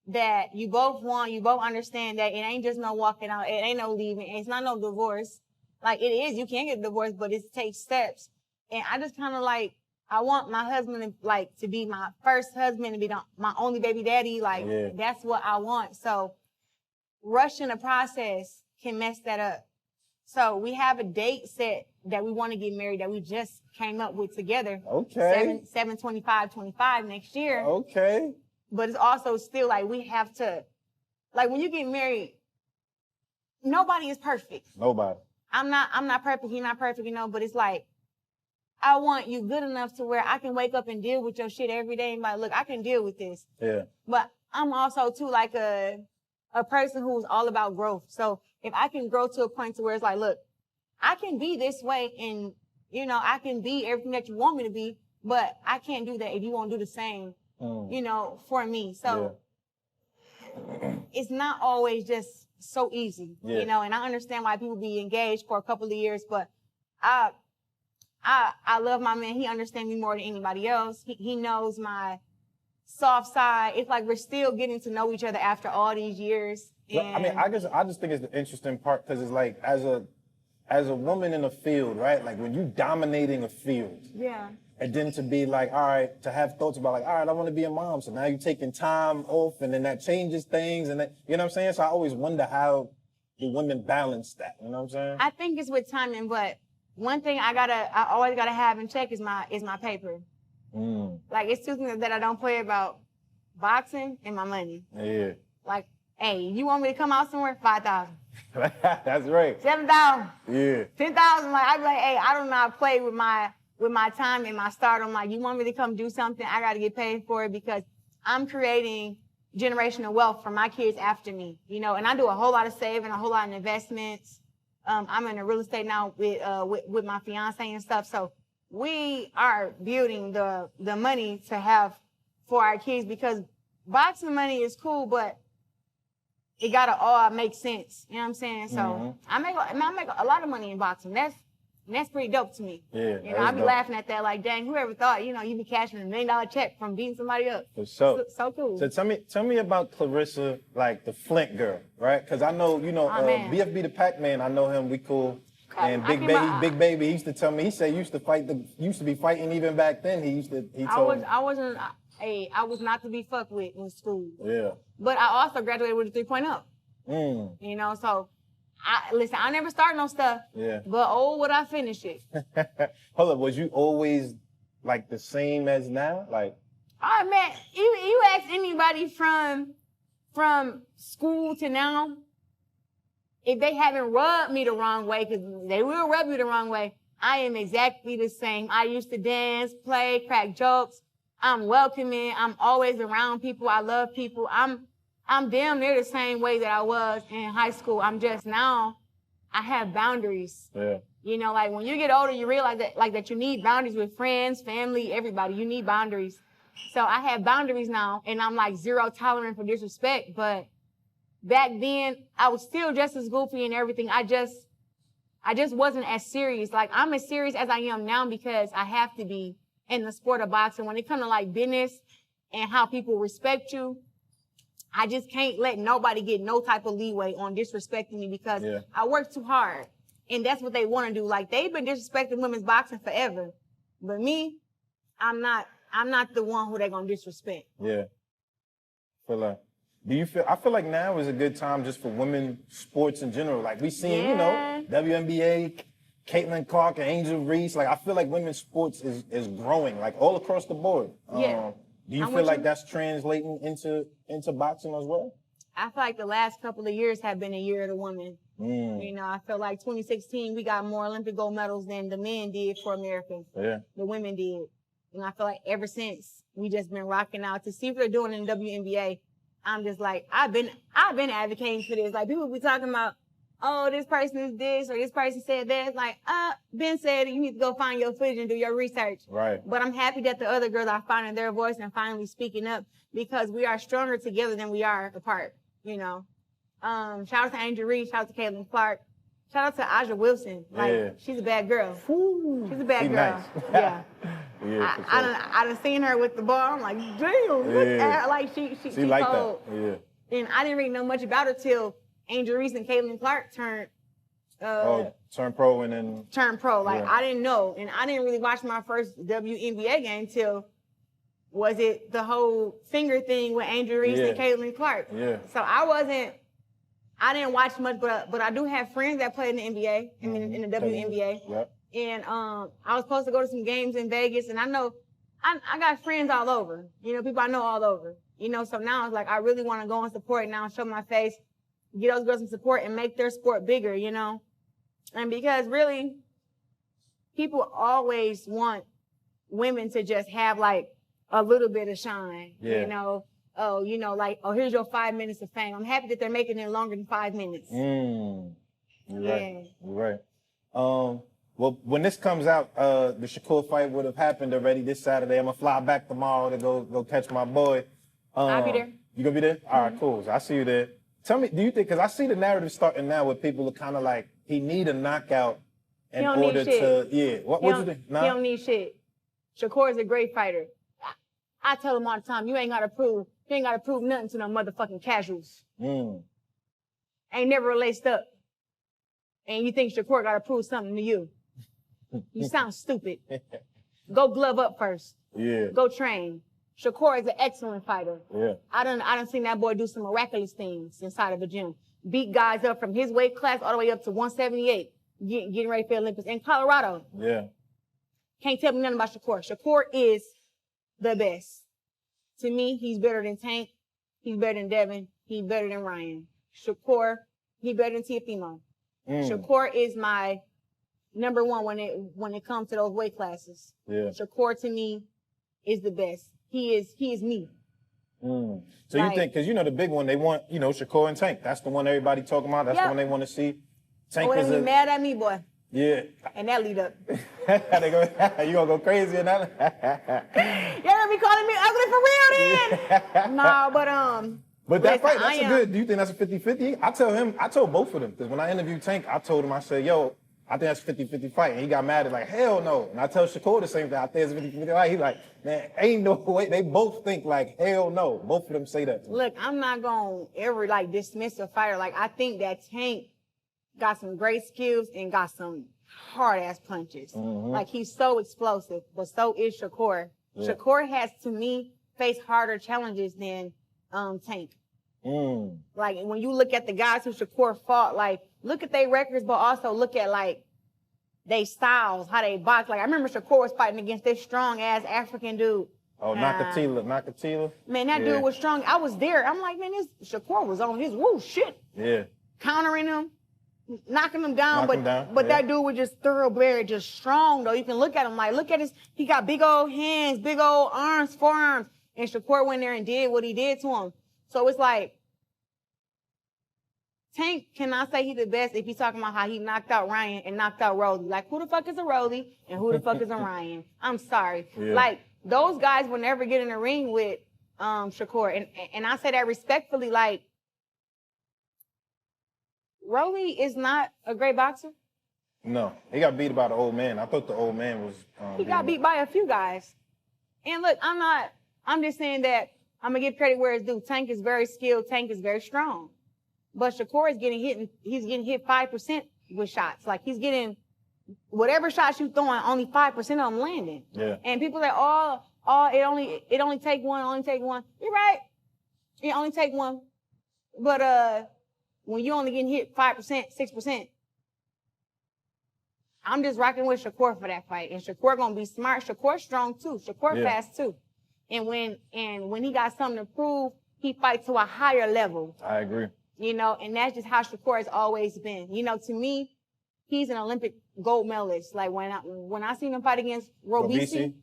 that you both want, you both understand that it ain't just no walking out, it ain't no leaving, it's not no divorce. Like, it is, you can get divorced, but it takes steps. And I just kind of like, I want my husband to be my first husband, to be my only baby daddy. Like, that's what I want. So rushing the process can mess that up. So we have a date set that we want to get married that we just came up with together. Okay. 7/25/25 next year. Okay. But it's also still like we have to, like when you get married, nobody is perfect. Nobody. I'm not perfect. He's not perfect, you know, but it's like, I want you good enough to where I can wake up and deal with your shit every day and be like, look, I can deal with this. Yeah. But I'm also too like a person who's all about growth. So if I can grow to a point to where it's like, look, I can be this way and, you know, I can be everything that you want me to be, but I can't do that if you won't do the same, you know, for me. So it's not always just so easy, you know, and I understand why people be engaged for a couple of years, but I love my man. He understands me more than anybody else. He knows my soft side. It's like we're still getting to know each other after all these years. And I mean, I just think it's the interesting part because it's like as a woman in a field, right? Like when you dominating a field. Yeah. And then to be like, all right, to have thoughts about like, all right, I want to be a mom. So now you're taking time off and then that changes things. And that, you know what I'm saying? So I always wonder how the women balance that. You know what I'm saying? I think it's with timing, but one thing I always gotta have in check is my paper. Like it's two things that I don't play about: boxing and my money. Yeah. Like, hey, you want me to come out somewhere? 5,000. That's right. 7,000. Yeah. 10,000. Like I be like, hey, I do not play with my time and my stardom. Like you want me to come do something, I gotta get paid for it because I'm creating generational wealth for my kids after me. You know, and I do a whole lot of saving, a whole lot of investments. I'm in the real estate now with my fiance and stuff. So we are building the money to have for our kids because boxing money is cool, but it gotta all make sense. You know what I'm saying? So I make a lot of money in boxing. That's pretty dope to me. Yeah. You know, I be laughing at that like, dang, whoever thought, you know, you be cashing $1 million check from beating somebody up. For sure. So cool. So tell me about Claressa, like the Flint girl, right? Because I know, you know, BFB the Pac-Man, I know him, we cool. And Big Baby, he used to tell me, he said he used to be fighting even back then. He told me. I was not to be fucked with in school. Yeah. But I also graduated with a 3.0. You know, so listen, I never started no stuff. Yeah. But would I finish it? Hold up, was you always like the same as now? Like, oh man, you ask anybody from school to now, if they haven't rubbed me the wrong way, because they will rub you the wrong way, I am exactly the same. I used to dance, play, crack jokes. I'm welcoming. I'm always around people. I love people. I'm damn near the same way that I was in high school. I'm just now, I have boundaries. Yeah. You know, like when you get older, you realize that you need boundaries with friends, family, everybody. You need boundaries. So I have boundaries now, and I'm like zero tolerant for disrespect. But back then, I was still just as goofy and everything. I just wasn't as serious. Like I'm as serious as I am now because I have to be in the sport of boxing. When it comes to like business and how people respect you, I just can't let nobody get no type of leeway on disrespecting me because I work too hard. And that's what they want to do. Like they've been disrespecting women's boxing forever. But me, I'm not the one who they're going to disrespect. Yeah. I feel like now is a good time just for women sports in general. Like we seen, you know, WNBA, Caitlin Clark and Angel Reese. Like I feel like women's sports is growing like all across the board. Do you feel like that's translating into boxing as well? I feel like the last couple of years have been a year of the woman. You know, I feel like 2016, we got more Olympic gold medals than the men did for Americans.
Yeah.
The women did. And I feel like ever since, we just been rocking out. To see what they're doing in the WNBA, I'm just like, I've been advocating for this. Like, people be talking about, oh, this person is this or this person said that. It's like, Ben said you need to go find your footage and do your research.
Right.
But I'm happy that the other girls are finding their voice and finally speaking up, because we are stronger together than we are apart, you know. Shout out to Angel Reese, shout out to Caitlin Clark, shout out to Aja Wilson. Like, she's a bad girl. She's a bad girl.
Nice.
Yeah.
Yeah,
I done seen her with the ball. I'm like, damn, look at her. Like, she
like
cold.
that. Yeah.
And I didn't really know much about her till Angel Reese and Caitlin Clark turned
pro and then
turned pro. Like, I didn't know. And I didn't really watch my first WNBA game till, was it the whole finger thing with Angel Reese and Caitlin Clark?
Yeah.
So I didn't watch much, but I do have friends that play in the NBA, I mean, in the WNBA.
Yep.
And I was supposed to go to some games in Vegas, and I know I got friends all over. You know, people I know all over. You know, so now it's like I really want to go and support now, show my face, get those girls some support, and make their sport bigger, you know? And because really, people always want women to just have like a little bit of shine, you know? Oh, you know, like, oh, here's your 5 minutes of fame. I'm happy that they're making it longer than 5 minutes.
You're right. You're right. Well, when this comes out, the Shakur fight would have happened already this Saturday. I'm gonna fly back tomorrow to go catch my boy.
I'll be there.
You gonna be there? All right, cool. So I see you there. Tell me, do you think? Because I see the narrative starting now where people are kind of like, he need a knockout in order to. What you think? Nah?
He don't need shit. Shakur is a great fighter. I tell him all the time, you ain't gotta prove nothing to no motherfucking casuals. Ain't never laced up. And you think Shakur gotta prove something to you. You sound stupid. Go glove up first.
Yeah.
Go train. Shakur is an excellent fighter.
Yeah.
I done seen that boy do some miraculous things inside of a gym. Beat guys up from his weight class all the way up to 178, getting ready for the Olympics in Colorado.
Yeah.
Can't tell me nothing about Shakur. Shakur is the best. To me, he's better than Tank. He's better than Devin. He's better than Ryan. Shakur, he's better than Teofimo. Shakur is my number one when it comes to those weight classes. Yeah. Shakur to me is the best. He is me.
So like, you think, because you know the big one, they want, you know, Shakur and Tank. That's the one everybody talking about. That's the one they want to see. Tank
is mad at me, boy.
Yeah.
And that lead up.
You gonna go crazy in that?
You're gonna be calling me ugly for real then? No,
but that fight, that's a good, do you think that's a 50-50? I told both of them, because when I interviewed Tank, I told him, I said, yo, I think that's a 50-50 fight. And he got mad at like, hell no. And I tell Shakur the same thing. I think it's a 50-50 fight. He's like, man, ain't no way. They both think like, hell no. Both of them say that.
Look, I'm not going to ever like dismiss a fighter. Like, I think that Tank got some great skills and got some hard ass punches. Like, he's so explosive, but so is Shakur. Yeah. Shakur has, to me, faced harder challenges than Tank. Like, when you look at the guys who Shakur fought, like, look at their records, but also look at, like, they styles, how they box. Like, I remember Shakur was fighting against this strong-ass African dude.
Oh, Nakatila.
Man, that dude was strong. I was there. I'm like, man, this Shakur was on his woo shit.
Yeah.
Countering him, knocking him down. But that dude was just thoroughbred, just strong, though. You can look at him, like, look at he got big old hands, big old arms, forearms. And Shakur went there and did what he did to him. So it's like, Tank cannot say he's the best if he's talking about how he knocked out Ryan and knocked out Roly. Like, who the fuck is a Roly and who the fuck is a Ryan? I'm sorry. Yeah. Like, those guys will never get in the ring with Shakur. And I say that respectfully, like, Roly is not a great boxer.
No, he got beat by the old man. I thought the old man was...
he got beat by a few guys. And look, I'm just saying that I'm going to give credit where it's due. Tank is very skilled. Tank is very strong. But Shakur is getting hit, and he's getting hit 5% with shots. Like, he's getting whatever shots you throwing, only 5% of them landing. Yeah. And people are like, it only take one. You're right. It only take one. But when you only getting hit 5%, 6%, I'm just rocking with Shakur for that fight. And Shakur gonna be smart. Shakur strong too. Shakur fast too. And when he got something to prove, he fights to a higher level.
I agree.
you know, and that's just how Shakur has always been. You know, to me, he's an Olympic gold medalist. Like when I seen him fight against Robeisy,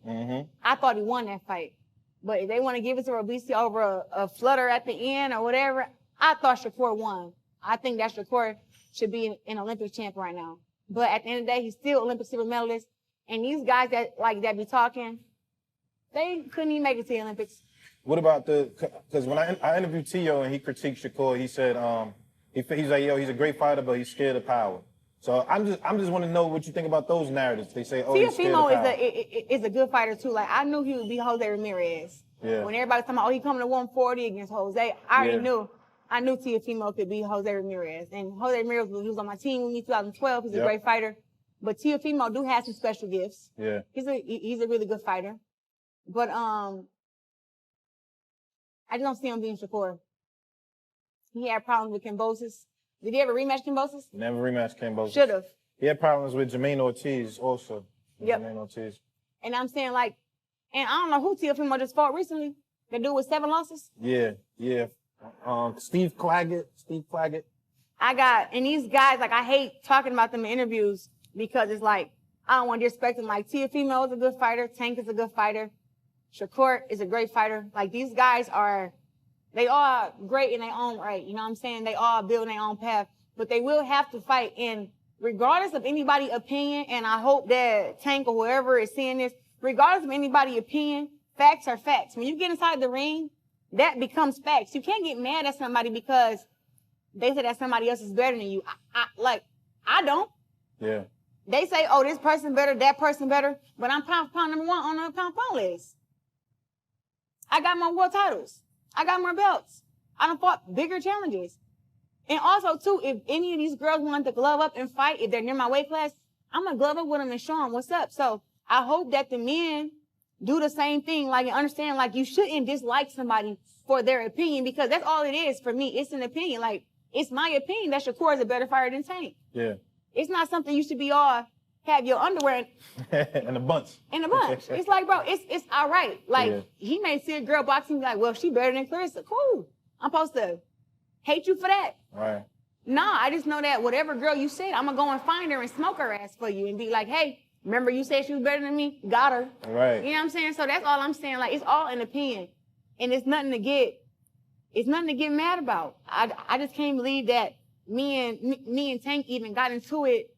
I thought he won that fight. But if they want to give it to Robeisy over a flutter at the end or whatever, I thought Shakur won. I think that Shakur should be an Olympic champ right now. But at the end of the day, he's still Olympic silver medalist. And these guys that be talking, they couldn't even make it to the Olympics.
What about because when I interviewed Tio and he critiqued Shakur, he said he's like, yo, he's a great fighter, but he's scared of power. So I'm just want to know what you think about those narratives. They say, oh, he's scared of power.
is a good fighter too. Like I knew he would be Jose Ramirez.
Yeah.
When everybody's talking about, oh, he coming to 140 against Jose, I already knew. I knew Teofimo could be Jose Ramirez. And Jose Ramirez was on my team with me 2012. He's a great fighter. But Teofimo do have some special gifts.
Yeah.
He's a really good fighter. But I just don't see him being Shakur. He had problems with Kambosos. Did he ever rematch Kambosos?
Never rematched Kambosos.
Should have.
He had problems with Jermaine Ortiz also.
Yep.
Jermaine Ortiz. And
I'm saying like, and I don't know who Teofimo just fought recently. The dude with 7 losses?
Yeah. Steve Claggett.
And these guys, like, I hate talking about them in interviews because it's like, I don't want to disrespect them. Like, Teofimo is a good fighter. Tank is a good fighter. Shakur is a great fighter. Like, these guys they are great in their own right. You know what I'm saying? They all build their own path. But they will have to fight. And regardless of anybody's opinion, and I hope that Tank or whoever is seeing this, regardless of anybody's opinion, facts are facts. When you get inside the ring, that becomes facts. You can't get mad at somebody because they say that somebody else is better than you. I don't.
Yeah.
They say, oh, this person better, that person better, but I'm pound number 1 on the pound list. I got more world titles. I got more belts. I done fought bigger challenges. And also, too, if any of these girls want to glove up and fight, if they're near my weight class, I'm going to glove up with them and show them what's up. So I hope that the men do the same thing, like, and understand, like, you shouldn't dislike somebody for their opinion because that's all it is for me. It's an opinion. Like, it's my opinion that Shakur is a better fighter than Tank.
Yeah.
It's not something you should be all have your underwear
in a bunch.
In a bunch. It's like, bro, it's all right. Like, he may see a girl boxing and be like, well, she better than Claressa. Cool. I'm supposed to hate you for that.
Right.
Nah, I just know that whatever girl you said, I'm going to go and find her and smoke her ass for you and be like, hey, remember you said she was better than me? Got her.
Right.
You know what I'm saying? So that's all I'm saying. Like, it's all an opinion. And it's nothing to get mad about. I just can't believe that me and Tank even got into it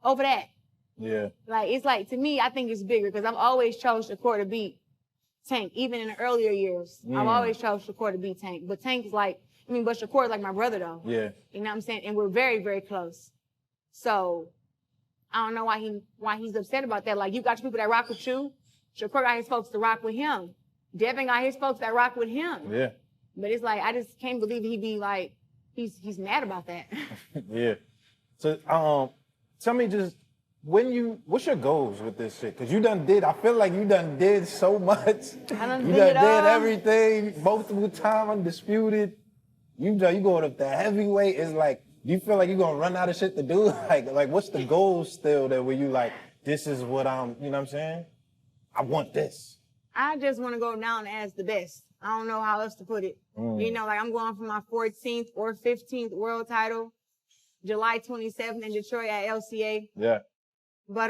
over that.
Yeah.
Like, it's like, to me, I think it's bigger because I've always chose Shakur to beat Tank. Even in the earlier years, I've always chose Shakur to beat Tank. But Tank is like, but Shakur is like my brother though.
Yeah.
You know what I'm saying? And we're very, very close. So I don't know why he's upset about that. Like, you got your people that rock with you. Shakur got his folks to rock with him. Devin got his folks that rock with him.
Yeah.
But it's like, I just can't believe he'd be like, he's mad about that.
Yeah. So, tell me just, what's your goals with this shit? Cause I feel like you did so much. You did everything, multiple time, undisputed. You going up to heavyweight. It's like, do you feel like you're gonna run out of shit to do? Like what's the goal still that where you like, this is what you know what I'm saying? I want this.
I just want to go down as the best. I don't know how else to put it. You know, like I'm going for my 14th or 15th world title, July 27th in Detroit at LCA.
Yeah.
But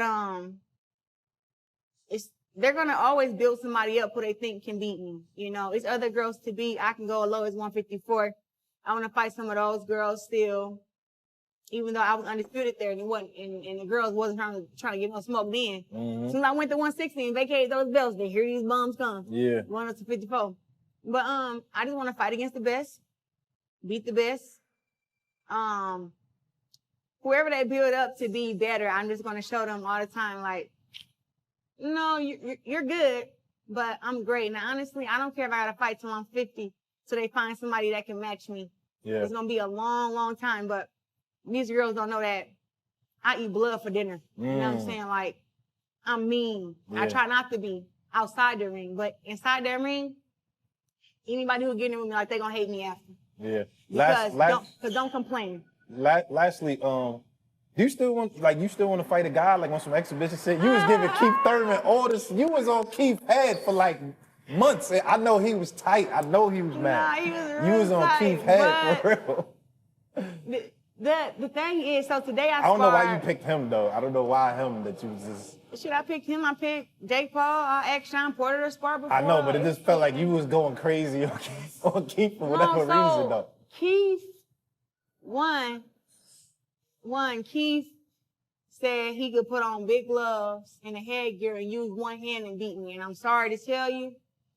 they're gonna always build somebody up who they think can beat me. You know, it's other girls to beat. I can go as low as 154. I want to fight some of those girls still, even though I was undisputed there and the girls wasn't trying to get no smoke then. As soon as I went to 160 and vacated those belts, they hear these bums come.
Yeah.
Going up to 54. But I just want to fight against the best, beat the best. Whoever they build up to be better, I'm just gonna show them all the time, like, no, you're good, but I'm great. Now, honestly, I don't care if I gotta fight till I'm 50 till they find somebody that can match me.
Yeah.
It's gonna be a long, long time, but these girls don't know that I eat blood for dinner. You know what I'm saying? Like, I'm mean.
Yeah.
I try not to be outside the ring, but inside that ring, anybody who get in with me, like, they gonna hate me after.
Yeah.
Because don't complain.
Lastly, do you still want to fight a guy like on some exhibition shit? You was giving Keith Thurman orders. You was on Keith's head for like months. I know he was tight. I know he was mad.
Nah, he was real
You was on
tight,
Keith's head for real.
The thing is, so today I
don't know why you
sparred-
picked him though. I don't know why him that you was just.
Shit, I picked him. I picked Jake Paul. I asked Sean Porter to spar before.
I know, but it just felt like you was going crazy on Keith for whatever reason though.
Keith won. Keith said he could put on big gloves and a headgear and use one hand and beat me. And I'm sorry to tell you,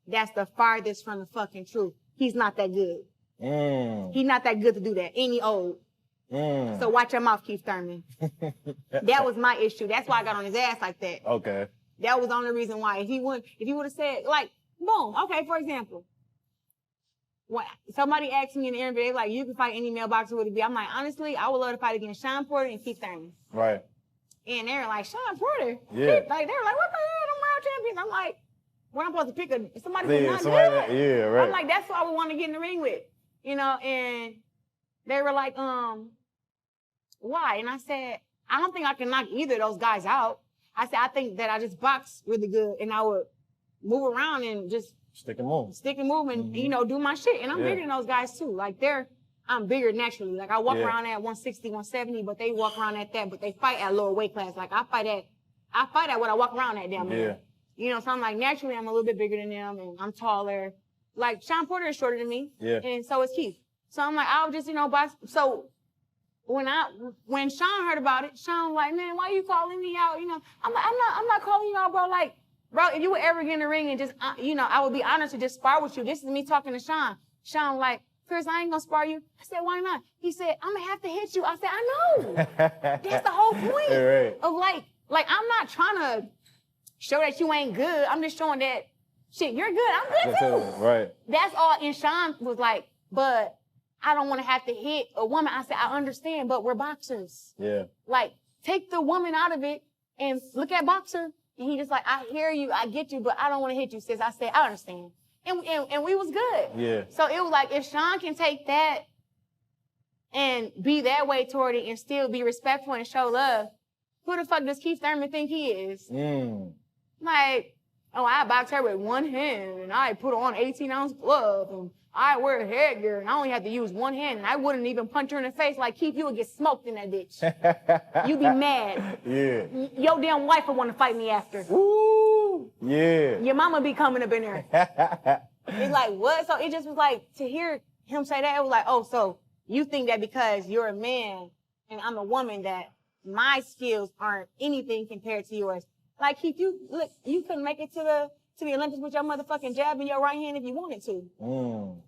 that's the farthest from the fucking truth. He's not that good. He's not that good to do that. Any old. So watch your mouth, Keith Thurman. That was my issue. That's why I got on his ass like that.
Okay.
That was the only reason why. If he would have said, like, boom, okay, for example. When somebody asked me in the interview, they like, you can fight any male boxer, would it be? I'm like, honestly, I would love to fight against Sean Porter and Keith Thurman.
Right.
And they're like, Sean Porter?
Yeah.
Keith, like, they're like, what the hell, them world champions? I'm like, when I'm supposed to pick somebody who's not
somebody
good.
yeah, right.
I'm like, that's who I would want to get in the ring with. You know, and they were like, why? And I said, I don't think I can knock either of those guys out. I said, I think that I just box really good and I would move around and just
stick and move
and, you know, do my shit. And I'm bigger than those guys too. Like I'm bigger naturally. Like I walk around at 160, 170, but they walk around at that, but they fight at a lower weight class. Like I fight at what I walk around at damn near. You know, so I'm like, naturally I'm a little bit bigger than them and I'm taller. Like Sean Porter is shorter than me. Yeah. And so is Keith. So I'm like, I'll just, you know, box. So when Sean heard about it, Sean was like, man, why you calling me out? You know, I'm like, I'm not calling you out, bro. Like, bro, if you would ever get in the ring and just, you know, I would be honored to just spar with you. This is me talking to Sean. Sean like, Chris, I ain't gonna spar you. I said, why not? He said, I'm gonna have to hit you. I said, I know. That's the whole point of like, I'm not trying to show that you ain't good. I'm just showing that, shit, you're good. I'm good too.
Right.
That's all. And Sean was like, but I don't want to have to hit a woman. I said, I understand, but we're boxers. Yeah. Like, take the woman out of it and look at boxer. And he just like, I hear you, I get you, but I don't want to hit you, sis. I said, I understand. And we was good. Yeah. So it was like, if Sean can take that and be that way toward it and still be respectful and show love, who the fuck does Keith Thurman think he is? Like, oh, I box her with one hand and I put on 18-ounce glove and I wear headgear and I only have to use one hand and I wouldn't even punch her in the face. Like, Keith, you would get smoked in that bitch. You'd be mad. Yeah. Your damn wife would want to fight me after. Ooh. Yeah. Your mama be coming up in there. It's like, what? So it just was like, to hear him say that, it was like, oh, so you think that because you're a man and I'm a woman that my skills aren't anything compared to yours. Like, Keith, you couldn't make it to the Olympics with your motherfucking jab in your right hand if you wanted to.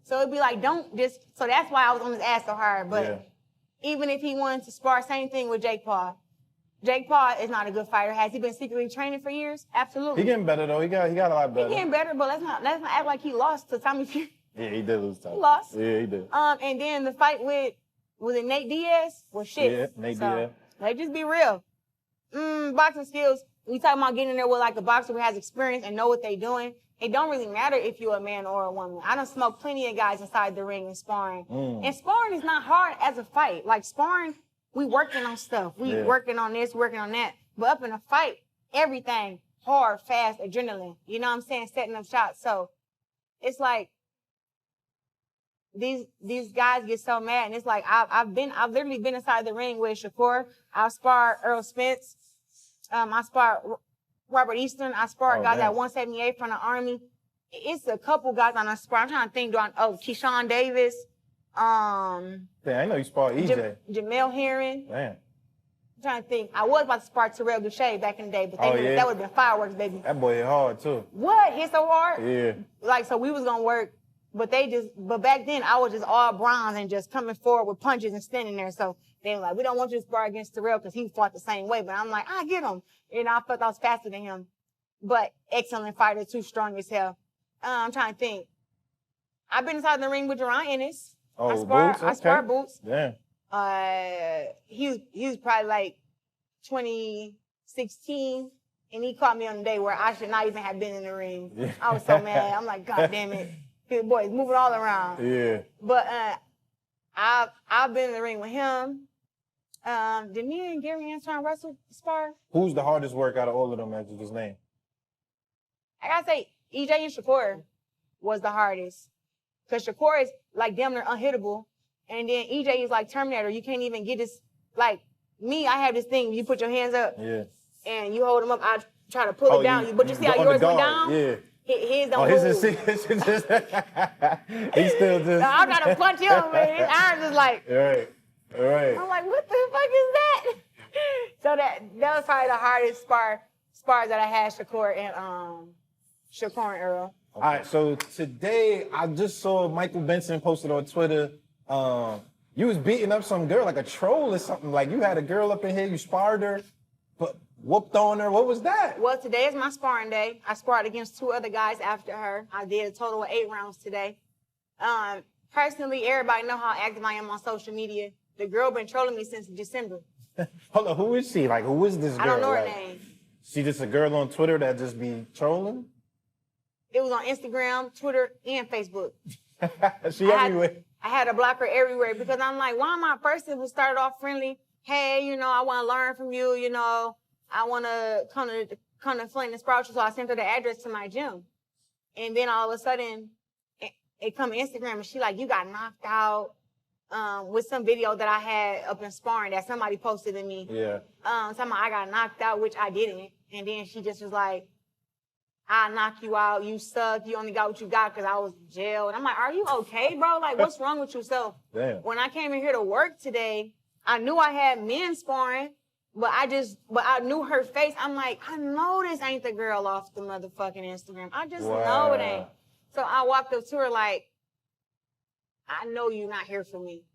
So it'd be like, don't just, so that's why I was on his ass so hard. But even if he wanted to spar, same thing with Jake Paul. Jake Paul is not a good fighter. Has he been secretly training for years? Absolutely.
He getting better though. He got a lot better.
He getting better, but let's not act like he lost to Tommy Fury.
Yeah, he did lose time.
He lost.
Yeah, he did.
And then the fight was it Nate Diaz? Was shit.
Yeah, Nate Diaz.
Like, just be real. Boxing skills. We talking about getting in there with like a boxer who has experience and know what they doing. It don't really matter if you're a man or a woman. I done smoked plenty of guys inside the ring and sparring. And sparring is not hard as a fight. Like sparring, we working on stuff. We working on this, working on that. But up in a fight, everything hard, fast, adrenaline. You know what I'm saying? Setting up shots. So it's like these guys get so mad, and it's like I've literally been inside the ring with Shakur. I've sparred Earl Spence. I sparred Robert Eastern. I sparred guys at 178 from the Army. It's a couple guys on a spar. I'm trying to think. Keyshawn Davis.
Damn, I know you sparred EJ.
Jamel Herring.
Damn.
I'm trying to think. I was about to spar Terrell Duche back in the day, but that would have been fireworks, baby.
That boy hit hard too.
What? Hit so hard?
Yeah.
Like, so we was gonna work, but back then I was just all bronze and just coming forward with punches and standing there. So they were like, we don't want you to spar against Terrell because he fought the same way. But I'm like, I get him. You know, I felt I was faster than him. But excellent fighter, too strong as hell. I'm trying to think. I've been inside the ring with Jerron Ennis.
Oh,
I sparred Boots.
Damn.
He was probably like 2016, and he caught me on the day where I should not even have been in the ring. Yeah. I was so mad. I'm like, God damn it. His boy is moving all around. Yeah. But I've been in the ring with him. Did me and Gary Antoine Russell spar?
Who's the hardest work out of all of them, as you just named?
I gotta say, EJ and Shakur. was the hardest. Because Shakur is like damn near unhittable. And then EJ is like Terminator. You can't even get this. Like me, I have this thing. You put your hands up and you hold them up. I try to pull it down. But you see how yours went down?
Yeah.
His don't
his
move.
is just, he's still just.
No, I'm trying to punch him, man. His arms is like.
Right.
I'm like, what the fuck is that? So that was probably the hardest spars that I had, Shakur and Earl.
All right, so today I just saw Michael Benson posted on Twitter. You was beating up some girl, like a troll or something. Like you had a girl up in here, you sparred her, but whooped on her. What was that?
Well, today is my sparring day. I sparred against 2 other guys after her. I did a total of 8 rounds today. Personally, everybody know how active I am on social media. The girl been trolling me since December.
Hold on, who is she? Like, who is this girl?
I don't know her
like,
name.
She just a girl on Twitter that just be trolling?
It was on Instagram, Twitter, and Facebook.
She everywhere.
I had to block her everywhere because I'm like, why am I first? It started off friendly. Hey, I want to learn from you. I want to come to Flint and Sprout you. So I sent her the address to my gym. And then all of a sudden, it come Instagram and she like, you got knocked out with some video that I had up in sparring that somebody posted to me.
Yeah.
Talking about I got knocked out, which I didn't. And then she just was like, I'll knock you out. You suck. You only got what you got because I was in jail. And I'm like, are you okay, bro? Like, what's wrong with you? So when I came in here to work today, I knew I had men sparring, but I knew her face. I'm like, I know this ain't the girl off the motherfucking Instagram. I just know it ain't. So I walked up to her like, I know you're not here for me.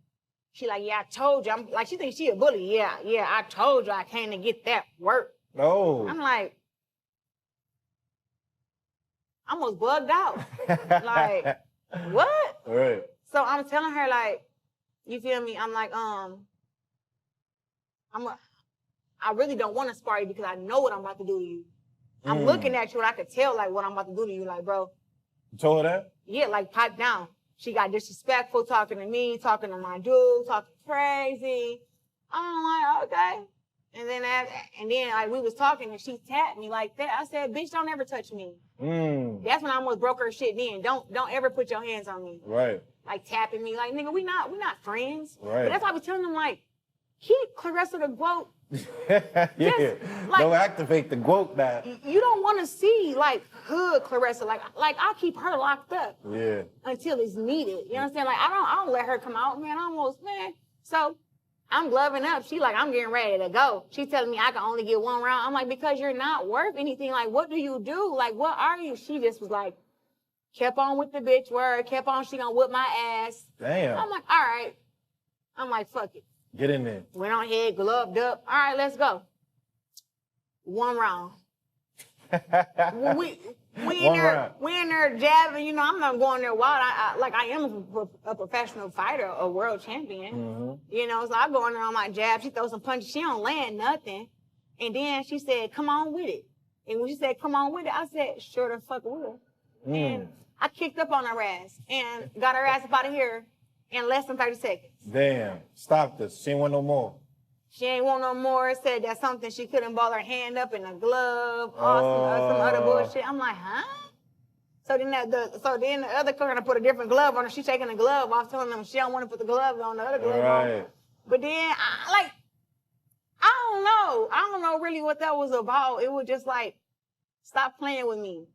She like, yeah, I told you. I'm like, she thinks she a bully. Yeah, I told you I came to get that work.
No.
I'm like, I almost bugged out. Like, what?
Right.
So I'm telling her like, you feel me? I'm like, I really don't want to spar you because I know what I'm about to do to you. I'm looking at you and I could tell like what I'm about to do to you. Like, bro.
You told her that?
Yeah, like pipe down. She got disrespectful, talking to me, talking to my dude, talking crazy. I'm like, okay. And then like we was talking and she tapped me like that. I said, bitch, don't ever touch me. That's when I almost broke her shit then. Don't ever put your hands on me.
Right.
Like tapping me. Like, nigga, we not friends.
Right.
But that's why I was telling them like, keep Claressa the GWOAT.
Yeah.
Like,
don't activate the GWOAT that.
You don't want to see like hood Claressa. Like I'll keep her locked up.
Yeah.
Until it's needed. You understand? Like I don't let her come out, man. So I'm gloving up. She like, I'm getting ready to go. She's telling me I can only get 1 round. I'm like, because you're not worth anything. Like, what do you do? Like, what are you? She just was like, kept on with the bitch word, kept on, she gonna whip my ass.
Damn.
I'm like, all right. I'm like, fuck it.
Get in there.
Went on ahead, gloved up. All right, let's go. 1 round. we in there jabbing, I'm not going there wild. I am a professional fighter, a world champion. So I go in there on my jab. She throws some punches. She don't land nothing. And then she said, come on with it. And when she said, come on with it, I said, sure the fuck will. And I kicked up on her ass and got her ass up out of here in less than 30 seconds.
Damn. Stop this. She ain't want no more.
She ain't want no more. Said that's something she couldn't ball her hand up in a glove, or some other bullshit. I'm like, huh? So then the other girl put a different glove on her. She taking the glove off, telling them she don't want to put the glove on, the other glove on. But then I don't know. I don't know really what that was about. It was just like, stop playing with me.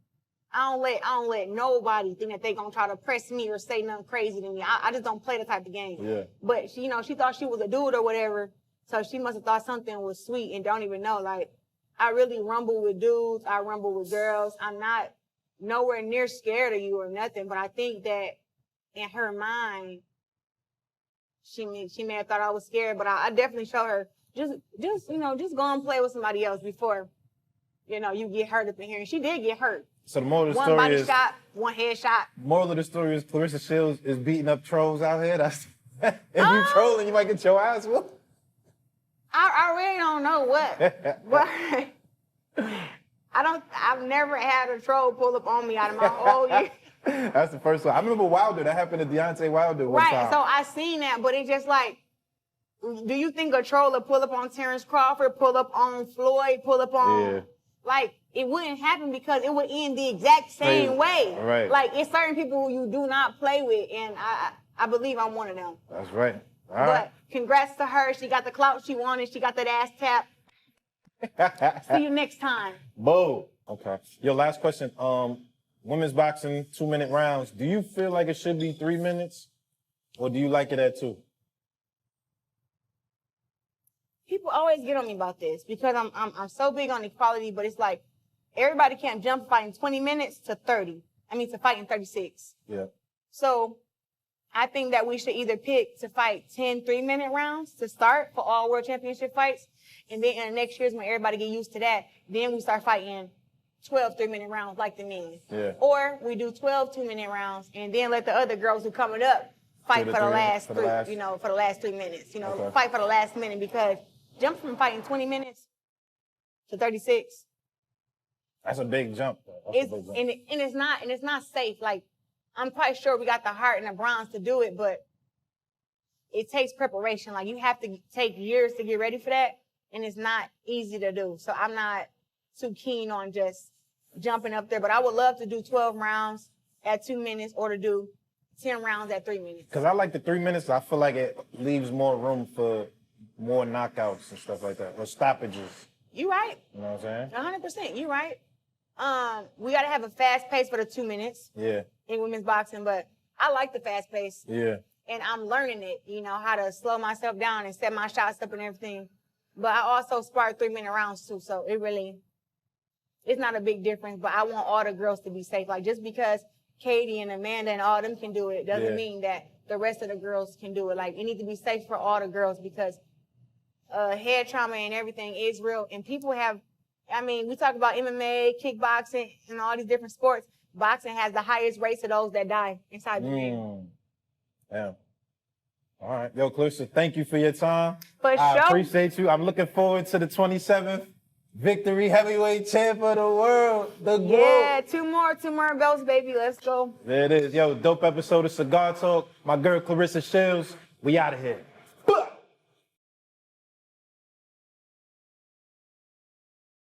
I don't let nobody think that they gonna try to press me or say nothing crazy to me. I just don't play the type of game.
Yeah.
But she thought she was a dude or whatever. So she must have thought something was sweet and don't even know. Like, I really rumble with dudes. I rumble with girls. I'm not nowhere near scared of you or nothing. But I think that in her mind, she may have thought I was scared. But I definitely show her just go and play with somebody else before, you get hurt up in here. And she did get hurt.
So the moral of the
story is... 1 body shot, 1 head shot.
Moral of the story is Claressa Shields is beating up trolls out here. That's if you trolling, you might get your ass whooped.
I really don't know what. But I've never had a troll pull up on me out of my whole year.
That's the first one. I remember Wilder. That happened to Deontay Wilder one time.
Right, so I seen that, but it's just like, do you think a troll will pull up on Terrence Crawford, pull up on Floyd, pull up on...
Yeah.
Like, it wouldn't happen because it would end the exact same way.
Right.
Like, it's certain people who you do not play with, and I believe I'm one of them.
That's right. All
But
right.
congrats to her. She got the clout she wanted. She got that ass tap. See you next time.
Boom. Okay. Your last question. Women's boxing 2-minute rounds. Do you feel like it should be 3 minutes, or do you like it at 2?
People always get on me about this because I'm so big on equality, but it's like everybody can't jump fighting 20 minutes to 30. I mean, to fight in 36.
Yeah.
So I think that we should either pick to fight 10 3-minute rounds to start for all world championship fights. And then in the next years, when everybody get used to that, then we start fighting 12 3-minute rounds like the men.
Yeah.
Or we do 12 2-minute rounds and then let the other girls who coming up fight for the last 3 minutes.
Okay.
Fight for the last minute, because jump from fighting 20 minutes to 36.
That's a big jump. That's a big jump.
And it's not safe. Like, I'm quite sure we got the heart and the bronze to do it, but it takes preparation. Like, you have to take years to get ready for that, and it's not easy to do. So I'm not too keen on just jumping up there, but I would love to do 12 rounds at 2 minutes or to do 10 rounds at 3 minutes.
Because I like the 3 minutes. I feel like it leaves more room for more knockouts and stuff like that, or stoppages.
You right.
You know what I'm saying?
100%. You right. We got to have a fast pace for the 2 minutes.
Yeah.
In women's boxing, but I like the fast pace.
Yeah.
And I'm learning it, how to slow myself down and set my shots up and everything. But I also spar 3-minute rounds too, so it's not a big difference, but I want all the girls to be safe. Like, just because Katie and Amanda and all them can do it doesn't mean that the rest of the girls can do it. Like, it needs to be safe for all the girls, because head trauma and everything is real. And people we talk about MMA, kickboxing, and all these different sports. Boxing has the highest rates of those that die inside the ring.
Yeah. All right. Yo, Claressa, thank you for your time.
For
I
sure.
appreciate you. I'm looking forward to the 27th victory heavyweight champ of the world, the GWOAT.
Yeah, two more belts, baby. Let's go.
There it is. Yo, dope episode of Cigar Talk. My girl, Claressa Shields. We out of here.